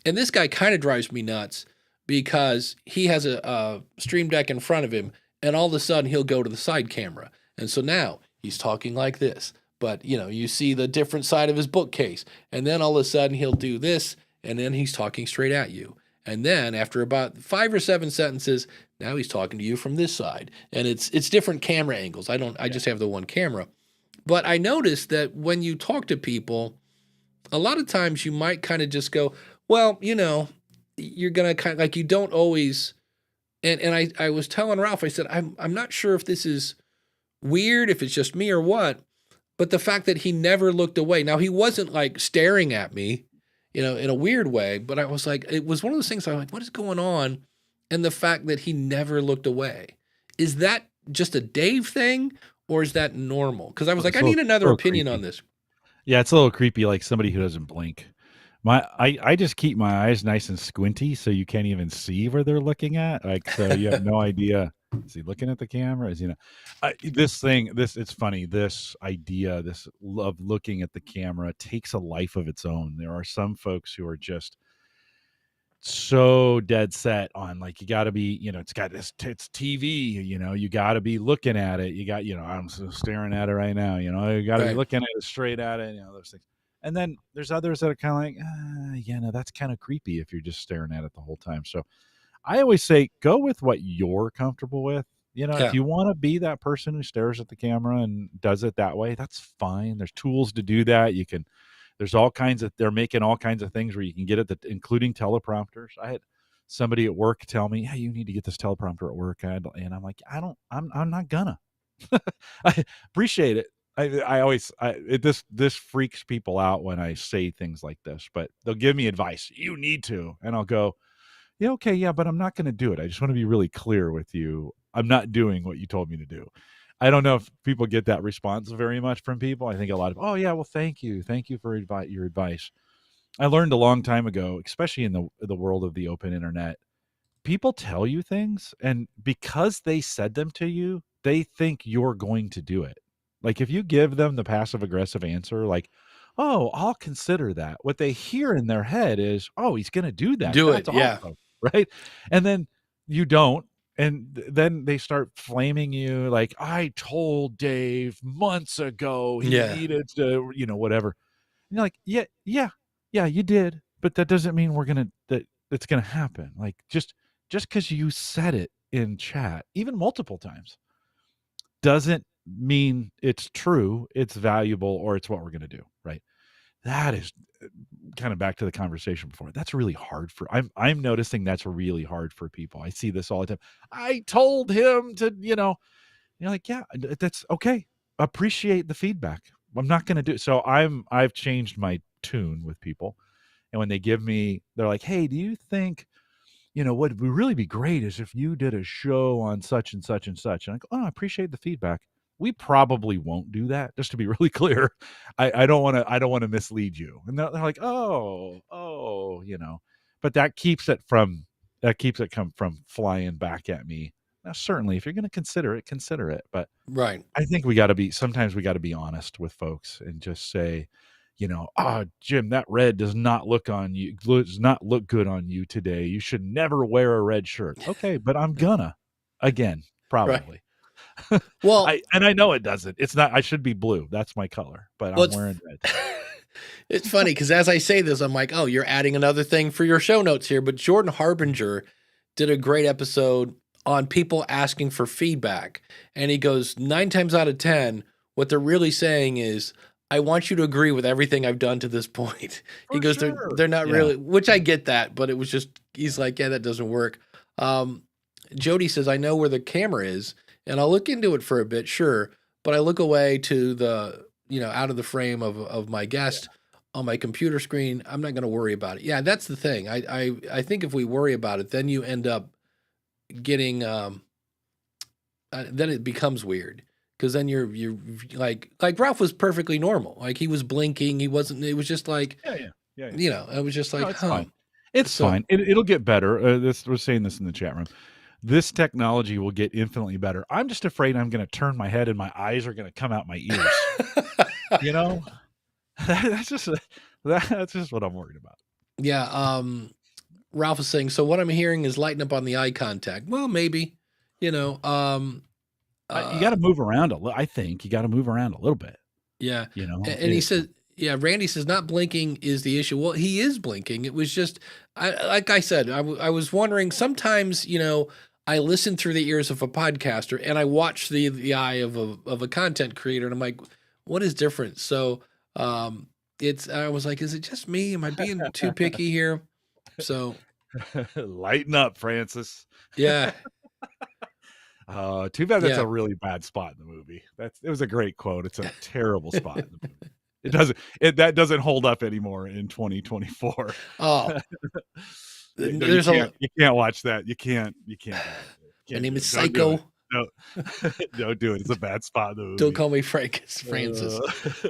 And this guy kind of drives me nuts because he has a Stream Deck in front of him, and all of a sudden he'll go to the side camera. And so now he's talking like this, but you see the different side of his bookcase. And then all of a sudden he'll do this, and then he's talking straight at you. And then after about 5 or 7 sentences, now he's talking to you from this side. And it's different camera angles. I just have the one camera. But I noticed that when you talk to people, a lot of times you might kind of just go, well, you're going to kind of like, you don't always, and I was telling Ralph, I said, I'm not sure if this is weird, if it's just me or what, but the fact that he never looked away. Now, he wasn't like staring at me, in a weird way, but I was like, it was one of those things I'm like, what is going on? And the fact that he never looked away, is that just a Dave thing or is that normal? Because I was like, I need another opinion on this. Yeah, it's a little creepy, like somebody who doesn't blink. I just keep my eyes nice and squinty so you can't even see where they're looking at. Like, so you have no idea. Is he looking at the camera? It's funny. This idea, this of looking at the camera takes a life of its own. There are some folks who are just so dead set on, like, you got to be, it's TV, you got to be looking at it. I'm staring at it right now, you got to be looking at it, straight at it, those things. And then there's others that are kind of like, that's kind of creepy if you're just staring at it the whole time. So I always say, go with what you're comfortable with. If you want to be that person who stares at the camera and does it that way, that's fine. There's tools to do that. They're making all kinds of things where you can get it, including teleprompters. I had somebody at work tell me, hey, you need to get this teleprompter at work. And I'm like, I'm not gonna. I appreciate it. This freaks people out when I say things like this, but they'll give me advice. You need to. And I'll go, yeah, okay, yeah, but I'm not going to do it. I just want to be really clear with you. I'm not doing what you told me to do. I don't know if people get that response very much from people. I think a lot of, oh yeah, well, thank you for your advice. I learned a long time ago, especially in the world of the open internet, people tell you things, and because they said them to you, they think you're going to do it. Like, if you give them the passive aggressive answer, like, oh, I'll consider that, what they hear in their head is, oh, he's going to do that. That's awesome, right? And then you don't. And then they start flaming you like, I told Dave months ago he needed to, whatever. And you're like, yeah, you did. But that doesn't mean that it's going to happen. Like, just because you said it in chat, even multiple times, doesn't mean it's true, it's valuable, or it's what we're going to do, right? That is kind of back to the conversation before. That's really hard I'm noticing that's really hard for people. I see this all the time. I told him to, you're like, yeah, that's okay. Appreciate the feedback. I'm not going to do so. I've changed my tune with people. And when they give me, they're like, hey, do you think, what would really be great is if you did a show on such and such and such. And I go, oh, I appreciate the feedback. We probably won't do that, just to be really clear. I don't want to mislead you. And they're like, oh, but that keeps it from flying back at me. Now, certainly, if you're going to consider it. But right, I think sometimes we got to be honest with folks and just say, Jim, that red does not look good on you today. You should never wear a red shirt. Okay, but I'm gonna again, probably. Right. Well, I know it doesn't. It's not. I should be blue. That's my color, but I'm wearing red. It's funny because as I say this, I'm like, oh, you're adding another thing for your show notes here. But Jordan Harbinger did a great episode on people asking for feedback. And he goes, 9 times out of 10, what they're really saying is, I want you to agree with everything I've done to this point. He goes, sure. they're not really, which I get that, but it was just, he's like, yeah, that doesn't work. Jody says, I know where the camera is. And I'll look into it for a bit, sure. But I look away to the, out of the frame of my guest on my computer screen. I'm not going to worry about it. Yeah, that's the thing. I think if we worry about it, then you end up getting, then it becomes weird. Because then you're like Ralph was perfectly normal. Like, he was blinking. He wasn't, it was just like, Yeah. You know, I was just like, it's fine. It's fine. It'll get better. We're saying this in the chat room. This technology will get infinitely better. I'm just afraid I'm going to turn my head and my eyes are going to come out my ears. You know, that's just what I'm worried about. Yeah. Ralph is saying, so what I'm hearing is lighten up on the eye contact. Well, maybe, you know, you got to move around a little. I think you got to move around a little bit. Yeah. You know, and he says, yeah, Randy says not blinking is the issue. Well, he is blinking. It was just, like I said, I was wondering sometimes, you know, I listen through the ears of a podcaster and I watch the eye of a content creator and I'm like, what is different? So, I was like, is it just me? Am I being too picky here? So lighten up, Francis. Yeah. Too bad that's a really bad spot in the movie. It was a great quote. It's a terrible spot in the movie. That doesn't hold up anymore in 2024. Oh, you can't watch that. You can't. My name is Psycho. No, don't do it. It's a bad spot in the movie. Don't call me Francis.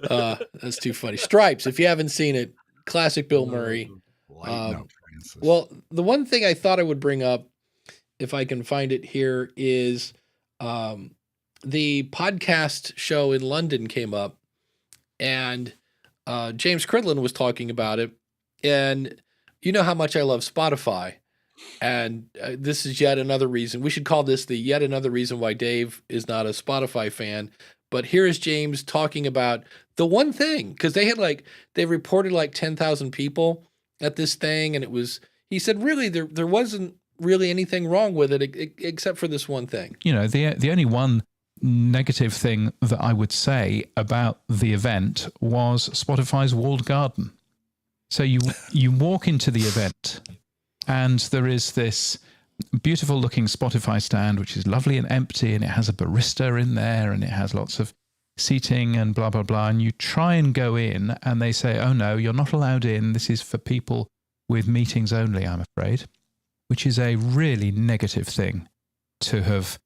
That's too funny. Stripes. If you haven't seen it, classic Bill Murray. Well, the one thing I thought I would bring up, if I can find it here, is the podcast show in London came up, and James Cridland was talking about it. And you know how much I love Spotify. And this is yet another reason. We should call this the yet another reason why Dave is not a Spotify fan. But here is James talking about the one thing, because they reported like 10,000 people at this thing. And he said, really, there wasn't really anything wrong with it except for this one thing. You know, the only one negative thing that I would say about the event was Spotify's walled garden. So you walk into the event and there is this beautiful looking Spotify stand, which is lovely and empty, and it has a barista in there and it has lots of seating and blah, blah, blah. And you try and go in and they say, oh no, you're not allowed in. This is for people with meetings only, I'm afraid, which is a really negative thing to have,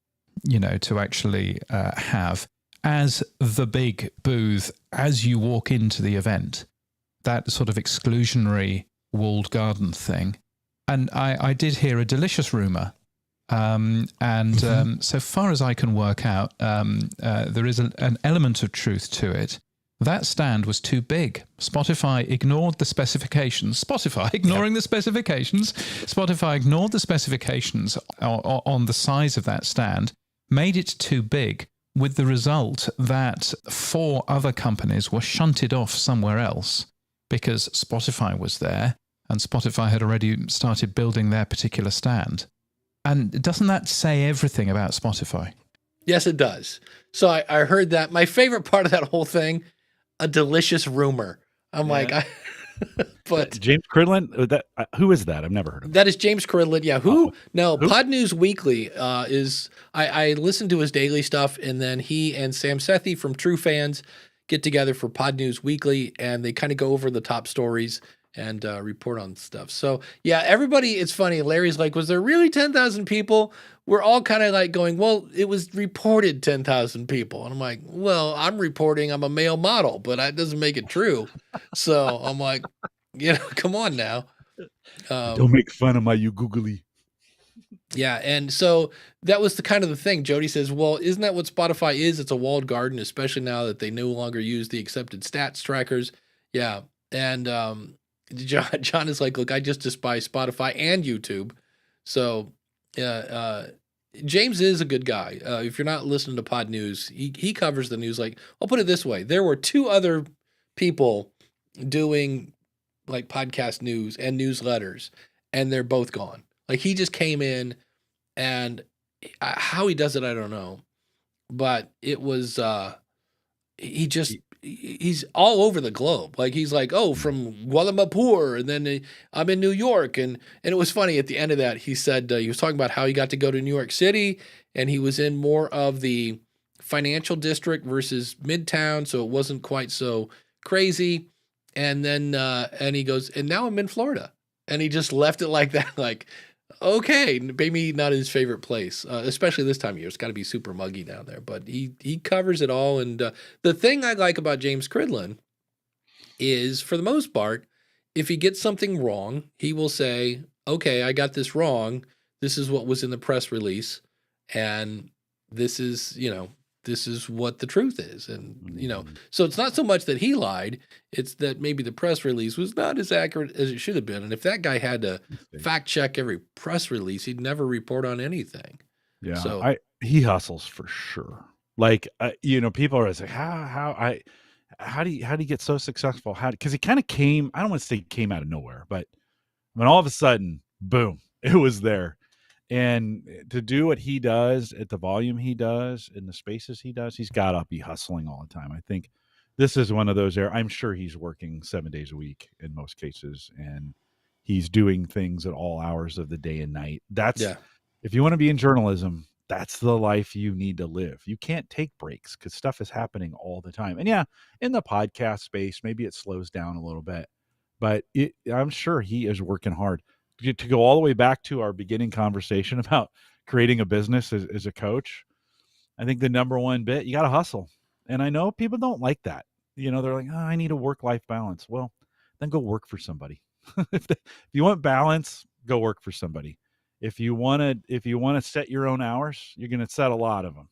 you know, to actually have as the big booth as you walk into the event, that sort of exclusionary walled garden thing. And I did hear a delicious rumor. So far as I can work out, there is an element of truth to it. That stand was too big. Spotify ignored the specifications. Spotify ignoring the specifications. Spotify ignored the specifications on the size of that stand, made it too big, with the result that 4 other companies were shunted off somewhere else because Spotify was there and Spotify had already started building their particular stand. And doesn't that say everything about Spotify? Yes, it does. So I heard that. My favorite part of that whole thing, a delicious rumor. I'm like, but James Cridland, who is that? I've never heard of him. That is James Cridland. Yeah. Who? Pod News Weekly is, I listen to his daily stuff, and then he and Sam Sethi from True Fans get together for Pod News Weekly, and they kind of go over the top stories and report on stuff. So yeah, everybody, it's funny. Larry's like, was there really 10,000 people? We're all kind of like going, well, it was reported 10,000 people. And I'm like, well, I'm reporting I'm a male model, but that doesn't make it true. So I'm like, you know, come on now. Don't make fun of my you googly. Yeah. And so that was the kind of the thing. Jody says, well, isn't that what Spotify is? It's a walled garden, especially now that they no longer use the accepted stats trackers. Yeah. And John is like, look, I just despise Spotify and YouTube. So James is a good guy. If you're not listening to Pod News, he covers the news. Like, I'll put it this way. There were 2 other people doing like podcast news and newsletters, and they're both gone. Like, he just came in, and how he does it, I don't know. But it was, he's all over the globe. Like, he's like, oh, from Kuala Lumpur, and then I'm in New York. And it was funny at the end of that, he said, he was talking about how he got to go to New York City, and he was in more of the financial district versus Midtown. So it wasn't quite so crazy. And then, and he goes, and now I'm in Florida. And he just left it like that. Like, okay, maybe not his favorite place, especially this time of year. It's got to be super muggy down there, but he covers it all. And the thing I like about James Cridland is, for the most part, if he gets something wrong, he will say, okay, I got this wrong. This is what was in the press release. And this is, this is what the truth is. And, so it's not so much that he lied. It's that maybe the press release was not as accurate as it should have been. And if that guy had to fact check every press release, he'd never report on anything. Yeah. So he hustles for sure. Like, people are like, how do you get so successful? Because he kind of came, I don't want to say came out of nowhere, but when all of a sudden, boom, it was there. And to do what he does at the volume he does, in the spaces he does, he's got to be hustling all the time. I think this is one of those I'm sure he's working 7 days a week in most cases, and he's doing things at all hours of the day and night. If you want to be in journalism, that's the life you need to live. You can't take breaks because stuff is happening all the time. And yeah, in the podcast space, maybe it slows down a little bit, but I'm sure he is working hard. To go all the way back to our beginning conversation about creating a business as a coach, I think the number one bit, you got to hustle. And I know people don't like that. They're like, oh, I need a work-life balance. Well, then go work for somebody. If you want balance, go work for somebody. If you want to set your own hours, you're going to set a lot of them.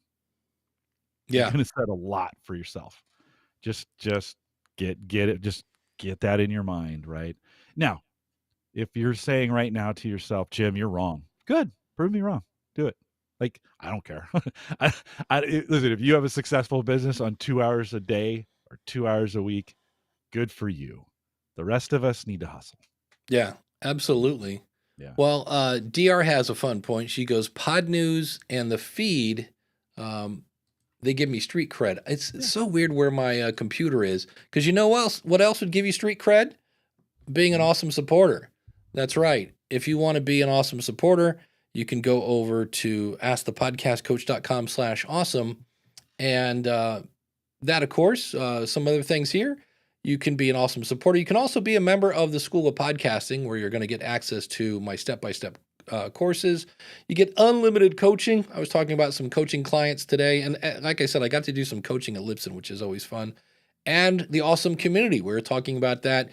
Yeah. You're going to set a lot for yourself. Just get it. Just get that in your mind. Right now, if you're saying right now to yourself, Jim, you're wrong. Good. Prove me wrong. Do it. Like, I don't care. Listen, if you have a successful business on 2 hours a day or 2 hours a week, good for you. The rest of us need to hustle. Yeah, absolutely. Yeah. Well, DR has a fun point. She goes, Pod News and the feed, they give me street cred. It's so weird where my computer is. Because what else would give you street cred? Being an awesome supporter. That's right. If you want to be an awesome supporter, you can go over to askthepodcastcoach.com/awesome. And that, of course, some other things here. You can be an awesome supporter. You can also be a member of the School of Podcasting, where you're going to get access to my step-by-step courses. You get unlimited coaching. I was talking about some coaching clients today. And like I said, I got to do some coaching at Lipson, which is always fun. And the awesome community. We were talking about that.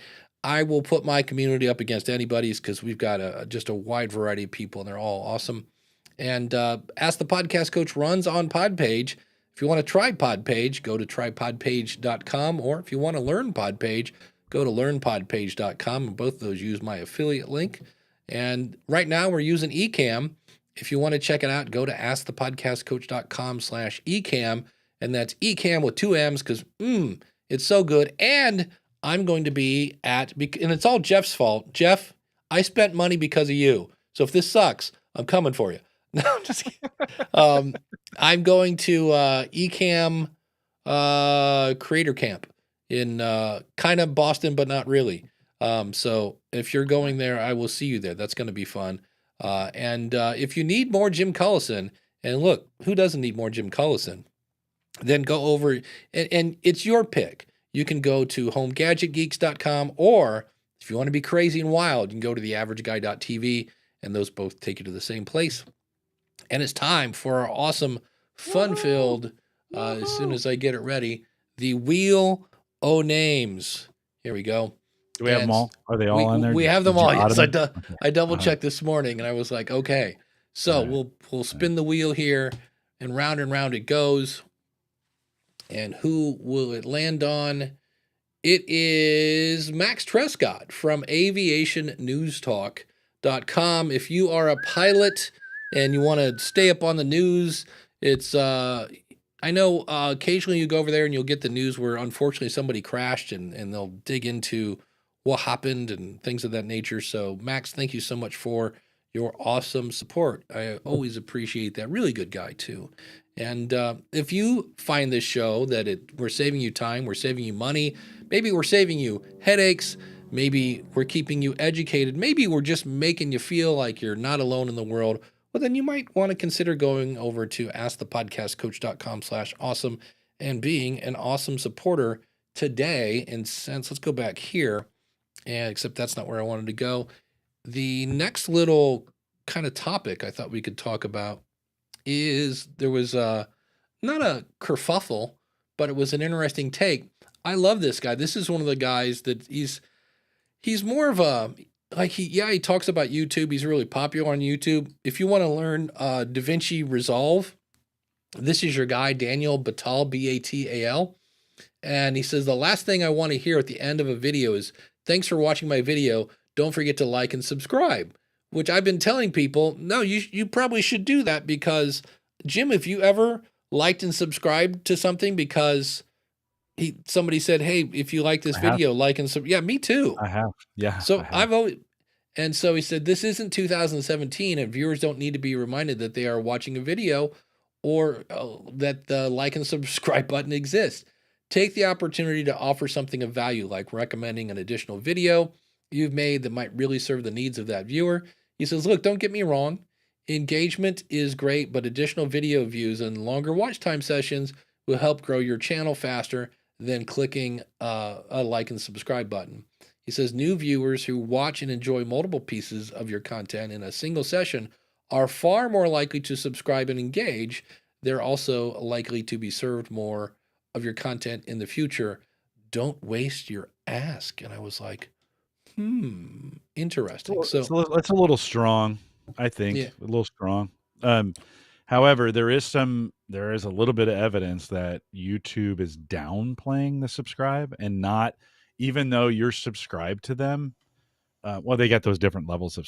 I will put my community up against anybody's because we've got just a wide variety of people, and they're all awesome. And Ask the Podcast Coach runs on Podpage. If you want to try Podpage, go to trypodpage.com, or if you want to learn Podpage, go to learnpodpage.com. And both of those use my affiliate link. And right now we're using Ecamm. If you want to check it out, go to askthepodcastcoach.com/Ecamm. And that's Ecamm with 2 M's because it's so good. And I'm going to be and it's all Jeff's fault. Jeff, I spent money because of you. So if this sucks, I'm coming for you. No, I'm just kidding. I'm going to Ecamm Creator Camp in kind of Boston, but not really. So if you're going there, I will see you there. That's going to be fun. And if you need more Jim Cullison, and look, who doesn't need more Jim Cullison? Then go over, and it's your pick. You can go to homegadgetgeeks.com, or if you want to be crazy and wild, you can go to theaverageguy.tv, and those both take you to the same place. And it's time for our awesome, fun-filled, as soon as I get it ready, the Wheel O' Names. Here we go. Do we have them all? Are they all on there? We have them all. Yes, I double-checked this morning, and I was like, okay. So we'll spin the wheel here, and round it goes. And who will it land on? It is Max Trescott from aviationnewstalk.com. If you are a pilot and you want to stay up on the news, it's I know occasionally you go over there and you'll get the news where unfortunately somebody crashed, and they'll dig into what happened and things of that nature. So Max, thank you so much for your awesome support. I always appreciate that. Really good guy too. And if you find this show that we're saving you time, we're saving you money, maybe we're saving you headaches, maybe we're keeping you educated, maybe we're just making you feel like you're not alone in the world, well, then you might want to consider going over to askthepodcastcoach.com/awesome and being an awesome supporter today. And since, let's go back here, and except that's not where I wanted to go. The next little kind of topic I thought we could talk about is there was not a kerfuffle, but it was an interesting take. I love this guy. This is one of the guys that he's He's more of a he talks about YouTube. He's really popular on YouTube. If you want to learn DaVinci Resolve, this is your guy, Daniel Batal, Batal. And he says, the last thing I want to hear at the end of a video is, thanks for watching my video. Don't forget to like and subscribe, which I've been telling people, no, you probably should do that, because Jim, if you ever liked and subscribed to something because somebody said, hey, if you like this video, like and subscribe. Yeah, me too. I have. Yeah. So I've always, and so he said, this isn't 2017 and viewers don't need to be reminded that they are watching a video or that the like and subscribe button exists. Take the opportunity to offer something of value, like recommending an additional video you've made that might really serve the needs of that viewer. He says, look, don't get me wrong. Engagement is great, but additional video views and longer watch time sessions will help grow your channel faster than clicking a like and subscribe button. He says, new viewers who watch and enjoy multiple pieces of your content in a single session are far more likely to subscribe and engage. They're also likely to be served more of your content in the future. Don't waste your ask. And I was like, interesting. So it's a little strong, I think. Yeah. A little strong. However, there is a little bit of evidence that YouTube is downplaying the subscribe, and not, even though you're subscribed to them. Well, they get those different levels of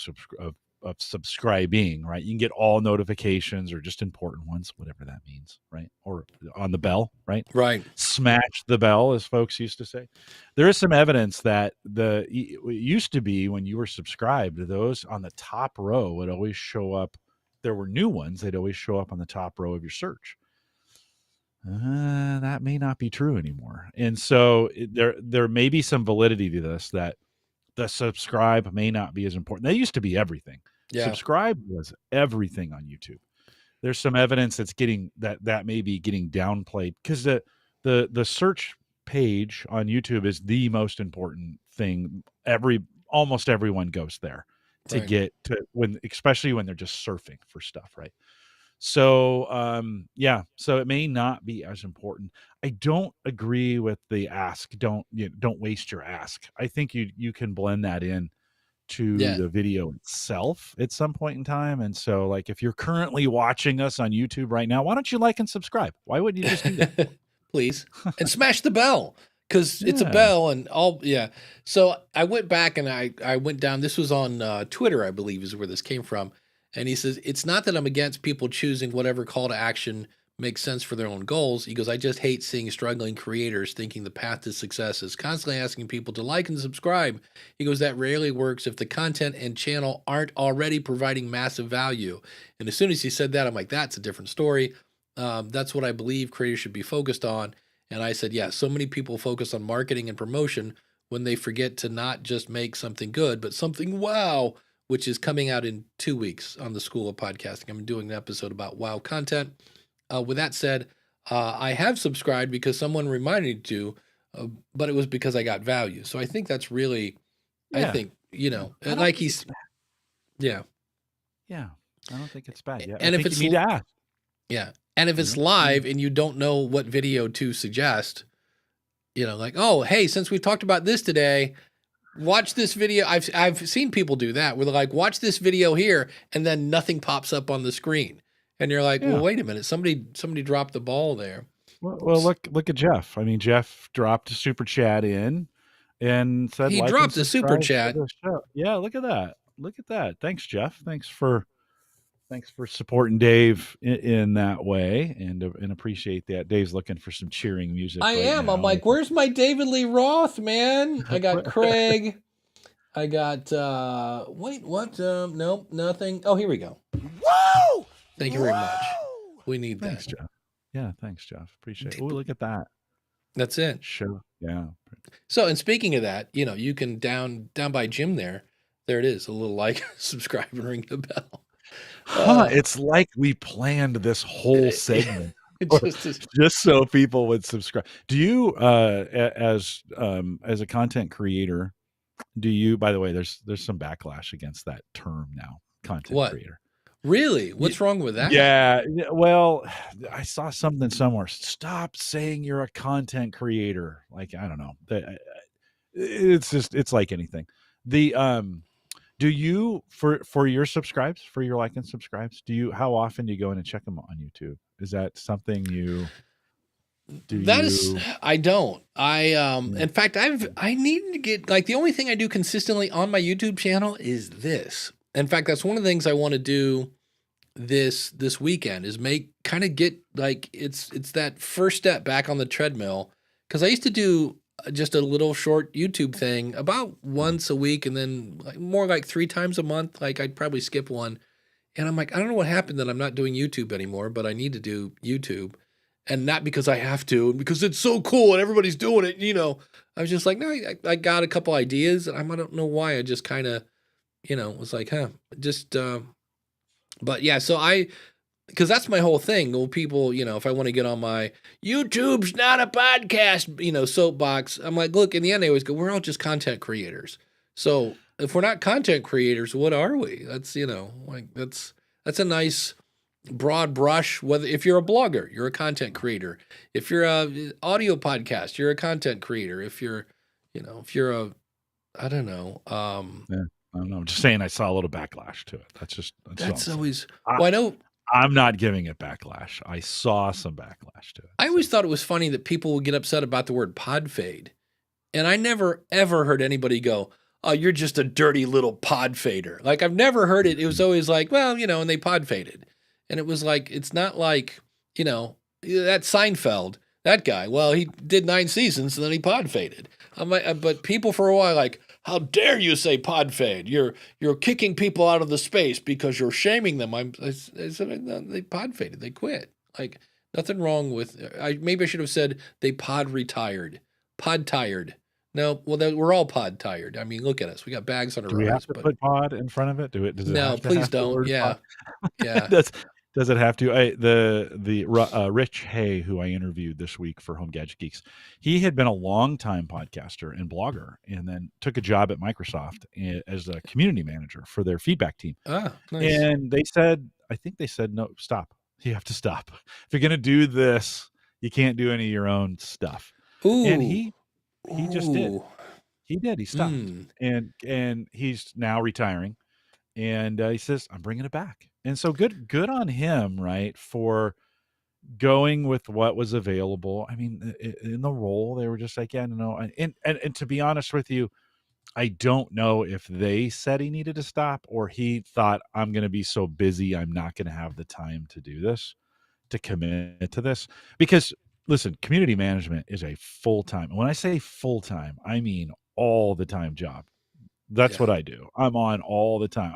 subscribing, right? You can get all notifications or just important ones, whatever that means, right? Or on the bell, right? Right. Smash the bell, as folks used to say. There is some evidence that it used to be when you were subscribed, those on the top row would always show up. There were new ones. They'd always show up on the top row of your search. That may not be true anymore. And so there may be some validity to this, that the subscribe may not be as important. That used to be everything. Yeah. Subscribe was everything on YouTube. There's some evidence that's getting that may be getting downplayed, because the search page on YouTube is the most important thing. Almost everyone goes there to get to, especially when they're just surfing for stuff, right? So so it may not be as important. I don't agree with the ask. Don't waste your ask. I think you can blend that in to the video itself at some point in time. And so, like, if you're currently watching us on YouTube right now, why don't you like and subscribe? Why wouldn't you just do that? Please. And smash the bell, because it's a bell and all. Yeah. So I went back and I went down. This was on Twitter, I believe, is where this came from. And he says, it's not that I'm against people choosing whatever call to action makes sense for their own goals. He goes, I just hate seeing struggling creators thinking the path to success is constantly asking people to like and subscribe. He goes, that rarely works if the content and channel aren't already providing massive value. And as soon as he said that, I'm like, that's a different story. That's what I believe creators should be focused on. And I said, yeah, so many people focus on marketing and promotion when they forget to not just make something good, but something wow, which is coming out in 2 weeks on the School of Podcasting. I'm doing an episode about wow content. With that said, I have subscribed because someone reminded me to, but it was because I got value. So I think that's really, I think, like he's, Yeah, I don't think it's bad. Yeah. And if it's, you need to ask. Yeah. And if it's live and you don't know what video to suggest, like, oh, hey, since we've talked about this today, watch this video. I've seen people do that where they're like, watch this video here, and then nothing pops up on the screen. And you're like, well, wait a minute. Somebody dropped the ball there. Well, look at Jeff. I mean, Jeff dropped a super chat in and said he dropped a super chat. Yeah, look at that. Look at that. Thanks, Jeff. Thanks for supporting Dave in that way, and appreciate that. Dave's looking for some cheering music. I am. Now. I'm like, where's my David Lee Roth, man? I got Craig. I got wait, what? Nope, nothing. Oh, here we go. Whoa! Thank you very much. We need thanks, that. Jeff. Yeah, thanks, Jeff. Appreciate it. Oh, look at that. That's it. Sure. Yeah. So, and speaking of that, you can down by Jim there it is, a little like, subscribe and ring the bell. It's like we planned this whole segment just so people would subscribe. Do you, as a content creator, by the way, there's some backlash against that term now, content creator. Really? What's wrong with that? Yeah. Well, I saw something somewhere. Stop saying you're a content creator. Like, I don't know. It's like anything. Do you for your subscribes, for your like and subscribes? How often do you go in and check them on YouTube? Is that something you do? I don't. In fact, I need to get, like, the only thing I do consistently on my YouTube channel is this. In fact, that's one of the things I want to do this weekend is get like, it's that first step back on the treadmill. Cause I used to do just a little short YouTube thing about once a week, and then more like 3 times a month. Like, I'd probably skip one. And I'm like, I don't know what happened that I'm not doing YouTube anymore, but I need to do YouTube. And not because I have to, because it's so cool and everybody's doing it. I was just like, no, I got a couple ideas, and I don't know why. I just kind of, was like, but yeah, so because that's my whole thing. Well, people, if I want to get on my YouTube's not a podcast, soapbox, I'm like, look, in the end, they always go, we're all just content creators. So if we're not content creators, what are we? That's, that's a nice broad brush. Whether if you're a blogger, you're a content creator. If you're a audio podcast, you're a content creator. If you're, I don't know. Yeah, I don't know. I'm just saying I saw a little backlash to it. That's always. Well, I know. I'm not giving it backlash. I saw some backlash to it. I always thought it was funny that people would get upset about the word pod fade. And I never, ever heard anybody go, oh, you're just a dirty little pod fader. Like, I've never heard it. It was always like, well, and they pod faded. And it was like, it's not like, that Seinfeld, that guy, well, he did 9 seasons and then he pod faded. I'm like, but people for a while like, how dare you say pod fade? You're kicking people out of the space because you're shaming them. I said, no, they pod faded. They quit. Like, nothing wrong with, maybe I should have said they pod retired. Pod tired. No, well, we're all pod tired. I mean, look at us. We got bags on our Do we have to put pod in front of it? Does it no, please don't. Yeah. Yeah. Does it have to? Rich Hay, who I interviewed this week for Home Gadget Geeks, he had been a longtime podcaster and blogger, and then took a job at Microsoft as a community manager for their feedback team. Ah, nice. And I think they said, no, stop. You have to stop. If you're going to do this, you can't do any of your own stuff. Ooh. And he just did. He did. He stopped, and he's now retiring. And he says, I'm bringing it back. And so good on him, right, for going with what was available. I mean, in the role, they were just like, yeah, no. And to be honest with you, I don't know if they said he needed to stop, or he thought, I'm going to be so busy, I'm not going to have the time to do this, to commit to this. Because, listen, community management is a full-time. And when I say full-time, I mean all the time job. That's what I do. I'm on all the time.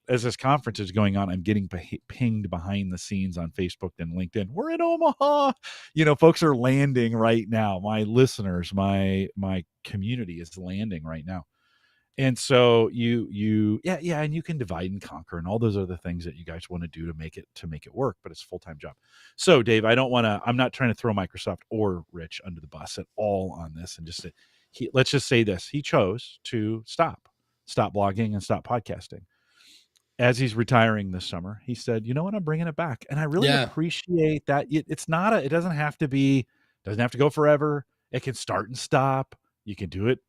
As this conference is going on, I'm getting pinged behind the scenes on Facebook and LinkedIn. We're in Omaha. Folks are landing right now. My listeners, my community is landing right now. And so and you can divide and conquer and all those other things that you guys want to do to make it work, but it's a full-time job. So Dave, I'm not trying to throw Microsoft or Rich under the bus at all on this, and just say, let's just say this. He chose to stop blogging and stop podcasting. As he's retiring this summer, he said, you know what, I'm bringing it back. And I really appreciate that. It doesn't have to go forever. It can start and stop. You can do it,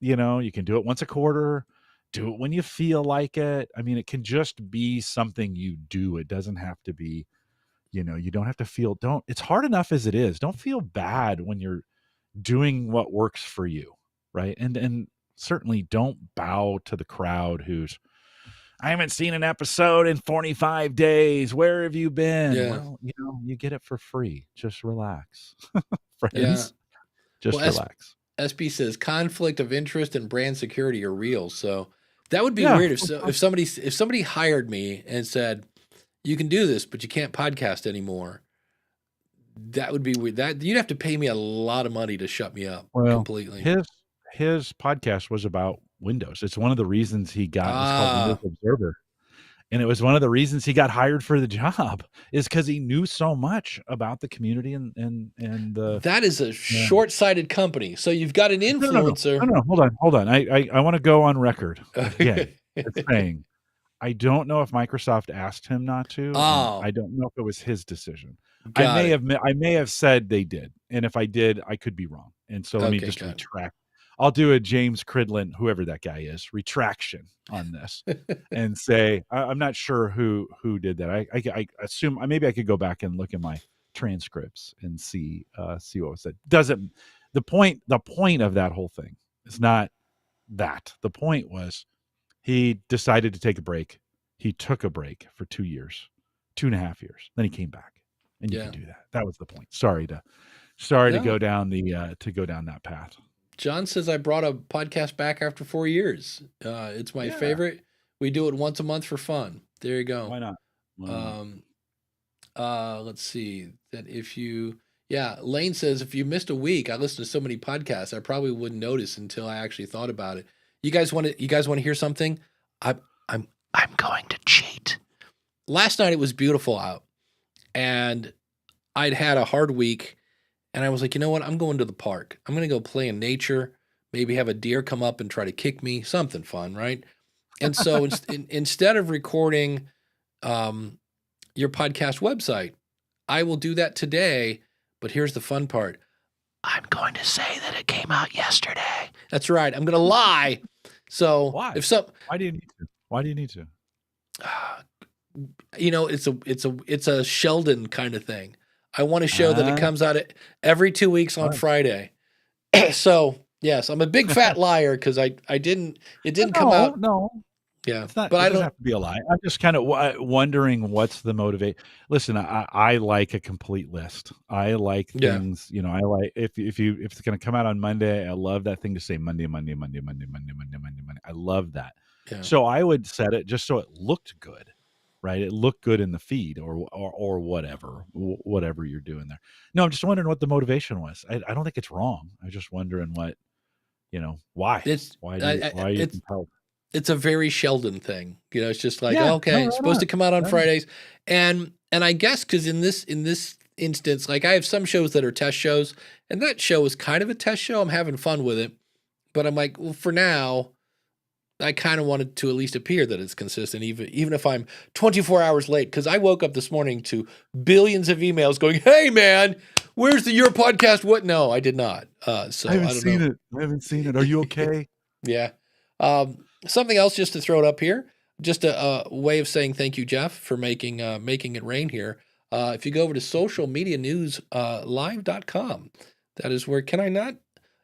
you can do it once a quarter, do it when you feel like it. I mean, it can just be something you do. It doesn't have to be, you don't have to feel, it's hard enough as it is. Don't feel bad when you're doing what works for you. Right. And certainly don't bow to the crowd who's, I haven't seen an episode in 45 days. Where have you been? Yeah. Well, you get it for free. Just relax. Friends. Yeah. Just relax. SB says conflict of interest and brand security are real. So that would be weird if somebody hired me and said, you can do this, but you can't podcast anymore. That would be weird. That you'd have to pay me a lot of money to shut me up completely. His podcast was about Windows. It's one of the reasons he got it's called Windows Observer. And it was one of the reasons he got hired for the job, is because he knew so much about the community and the. That is a short-sighted company. So you've got an influencer. No, hold on. I want to go on record again. Saying, I don't know if Microsoft asked him not to. Oh. I don't know if it was his decision. I may have said they did, and if I did, I could be wrong. And so let me just retract. I'll do a James Cridlin, whoever that guy is, retraction on this, and say I'm not sure who did that. I assume maybe I could go back and look at my transcripts and see what was said. Doesn't the point of that whole thing is not that. The point was he decided to take a break. He took a break for 2 years, 2.5 years. Then he came back, and you can do that. That was the point. Sorry to go down that path. John says I brought a podcast back after 4 years. It's my favorite. We do it once a month for fun. There you go. Why not? Let's see that Lane says if you missed a week, I listen to so many podcasts, I probably wouldn't notice until I actually thought about it. You guys want to hear something? I'm going to cheat. Last night it was beautiful out, and I'd had a hard week, and I was like, you know what? I'm going to the park. I'm going to go play in nature. Maybe have a deer come up and try to kick me. Something fun, right? And so instead of recording your podcast website, I will do that today. But here's the fun part. I'm going to say that it came out yesterday. That's right. I'm going to lie. So why? Why do you need to? Why do you need to? It's a Sheldon kind of thing. I want to show that it comes out every 2 weeks on Friday. So yes, I'm a big fat liar because it didn't come out. No. Yeah, it's not, but it doesn't have to be a lie. I'm just kind of wondering what's the motivate. Listen, I like a complete list. I like things, I like if it's going to come out on Monday, I love that thing to say Monday. I love that. Yeah. So I would set it just so it looked good, right? It looked good in the feed or whatever you're doing there. No, I'm just wondering what the motivation was. I don't think it's wrong. I'm just wondering what, why. Why are you compelled? It's a very Sheldon thing. It's just like, it's supposed to come out on Fridays. And I guess because in this instance, like I have some shows that are test shows, and that show is kind of a test show. I'm having fun with it. But I'm like, well, for now, I kind of wanted to at least appear that it's consistent, even if I'm 24 hours late. Because I woke up this morning to billions of emails going, hey, man, where's your podcast? What? No, I did not. So I haven't seen it. Are you okay? Yeah. Something else just to throw it up here, just a way of saying thank you, Jeff, for making it rain here. If you go over to socialmedianewslive.com, that is where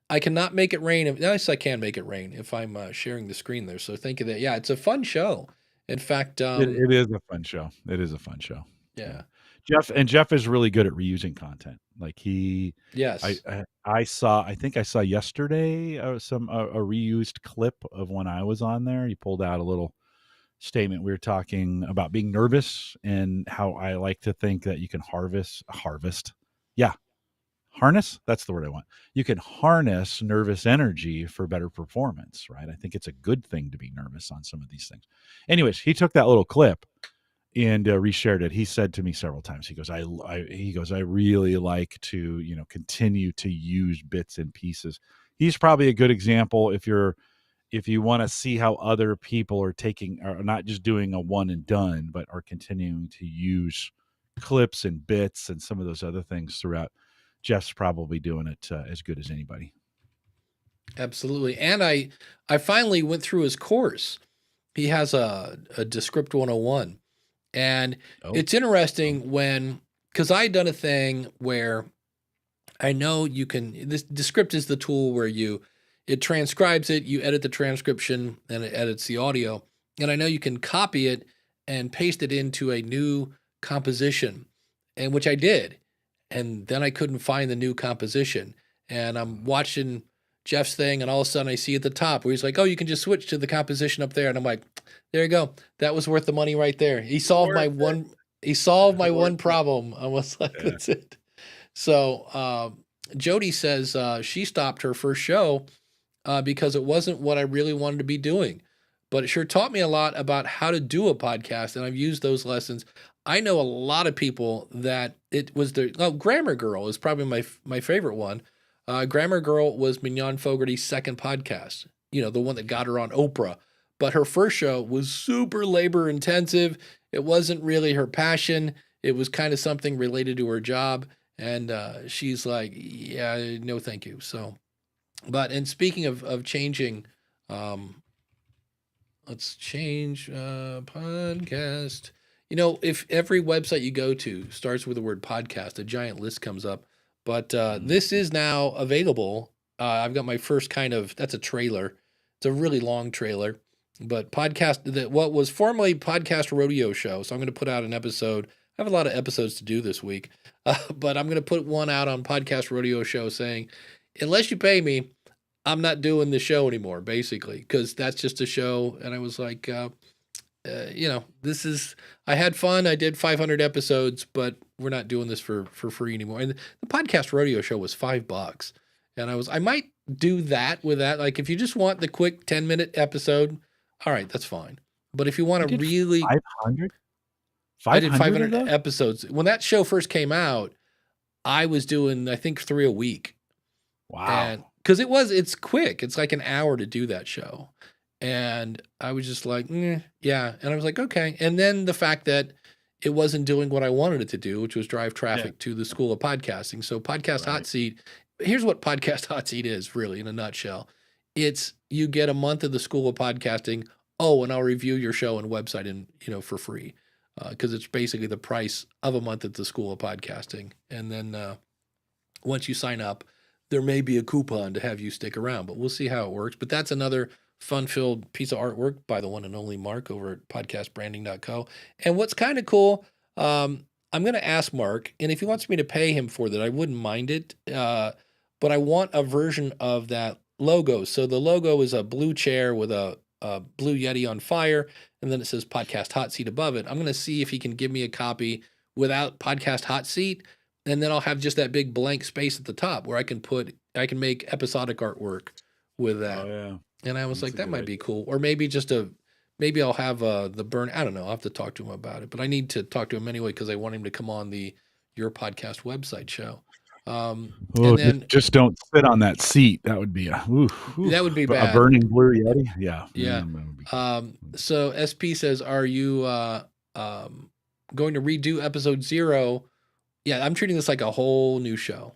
I cannot make it rain. Yes, I can make it rain if I'm sharing the screen there. So thank you that. Yeah, it's a fun show. In fact, it is a fun show. It is a fun show. Yeah. Jeff is really good at reusing content. Like yes, I think I saw yesterday a reused clip of when I was on there. He pulled out a little statement. We were talking about being nervous and how I like to think that you can harness. That's the word I want. You can harness nervous energy for better performance, right? I think it's a good thing to be nervous on some of these things. Anyways, he took that little clip and reshared it. He said to me several times, he goes, I really like to, continue to use bits and pieces. He's probably a good example if you want to see how other people are not just doing a one and done, but are continuing to use clips and bits and some of those other things throughout. Jeff's probably doing it as good as anybody. Absolutely. And I finally went through his course. He has a Descript 101. And it's interesting because I had done a thing where I know this Descript is the tool where it transcribes it, you edit the transcription, and it edits the audio. And I know you can copy it and paste it into a new composition, and which I did. And then I couldn't find the new composition. And I'm watching Jeff's thing, and all of a sudden I see at the top where he's like, oh, you can just switch to the composition up there. And I'm like, there you go. That was worth the money right there. He solved my one problem. I was like, that's it. So Jody says she stopped her first show because it wasn't what I really wanted to be doing. But it sure taught me a lot about how to do a podcast, and I've used those lessons. I know a lot of people that it was Grammar Girl is probably my favorite one. Grammar Girl was Mignon Fogarty's second podcast, the one that got her on Oprah. But her first show was super labor intensive. It wasn't really her passion. It was kind of something related to her job. And she's like, yeah, no, thank you. So And speaking of changing, let's change podcast. If every website you go to starts with the word podcast, a giant list comes up. But this is now available. I've got my first that's a trailer. It's a really long trailer, but what was formerly Podcast Rodeo Show. So I'm going to put out an episode. I have a lot of episodes to do this week, but I'm going to put one out on Podcast Rodeo Show saying, unless you pay me, I'm not doing the show anymore, basically, because that's just a show. And I was like, I had fun. I did 500 episodes, but we're not doing this for free anymore. And the Podcast Rodeo Show was $5. And I might do that with that. Like, if you just want the quick 10-minute episode, all right, that's fine. But if you want to really 500? I did 500 episodes. When that show first came out, I was doing, I think, 3 a week. Wow. And because it's quick. It's like an hour to do that show. And I was just like, yeah. And I was like, okay. And then the fact that it wasn't doing what I wanted it to do, which was drive traffic to the School of Podcasting. So Podcast Hot Seat, here's what Podcast Hot Seat is really in a nutshell. It's you get a month of the School of Podcasting. Oh, and I'll review your show and website for free. Because it's basically the price of a month at the School of Podcasting. And then once you sign up, there may be a coupon to have you stick around, but we'll see how it works. But that's another fun-filled piece of artwork by the one and only Mark over at podcastbranding.co. And what's kind of cool, I'm going to ask Mark, and if he wants me to pay him for that, I wouldn't mind it. But I want a version of that logo. So the logo is a blue chair with a blue Yeti on fire, and then it says Podcast Hot Seat above it. I'm going to see if he can give me a copy without Podcast Hot Seat, and then I'll have just that big blank space at the top where I can make episodic artwork with that. Oh, yeah. And I was like, that might be cool. Or maybe maybe I'll have the burn. I don't know. I'll have to talk to him about it, but I need to talk to him anyway because I want him to come on Your Podcast website show. And then just don't sit on that seat. That would be that would be bad. A burning blue Yeti. Yeah. Yeah. So SP says, are you going to redo episode 0? Yeah, I'm treating this like a whole new show.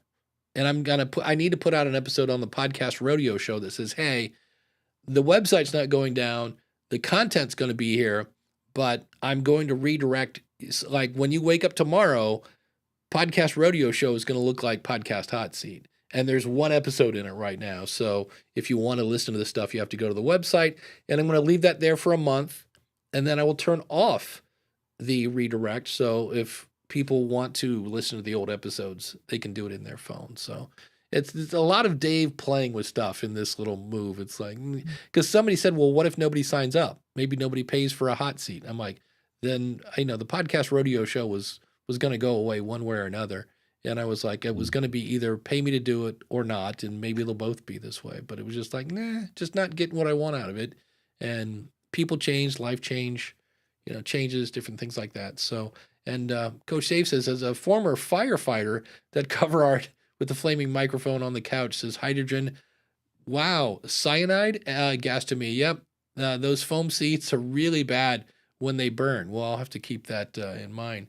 And I need to put out an episode on the Podcast Rodeo Show that says, hey, the website's not going down. The content's going to be here, but I'm going to redirect. Like when you wake up tomorrow, Podcast Rodeo Show is going to look like Podcast Hot Seat. And there's one episode in it right now. So if you want to listen to this stuff, you have to go to the website. And I'm going to leave that there for a month. And then I will turn off the redirect. So if people want to listen to the old episodes, they can do it in their phone. So it's a lot of Dave playing with stuff in this little move. It's like, because somebody said, well, what if nobody signs up? Maybe nobody pays for a hot seat. I'm like, then the Podcast Rodeo Show was going to go away one way or another. And I was like, it was going to be either pay me to do it or not. And maybe they'll both be this way. But it was just like, just not getting what I want out of it. And people change, life change, changes, different things like that. So, and Coach Dave says, as a former firefighter, that cover art with the flaming microphone on the couch says hydrogen. Wow. Cyanide gas to me. Yep. Those foam seats are really bad when they burn. Well, I'll have to keep that in mind.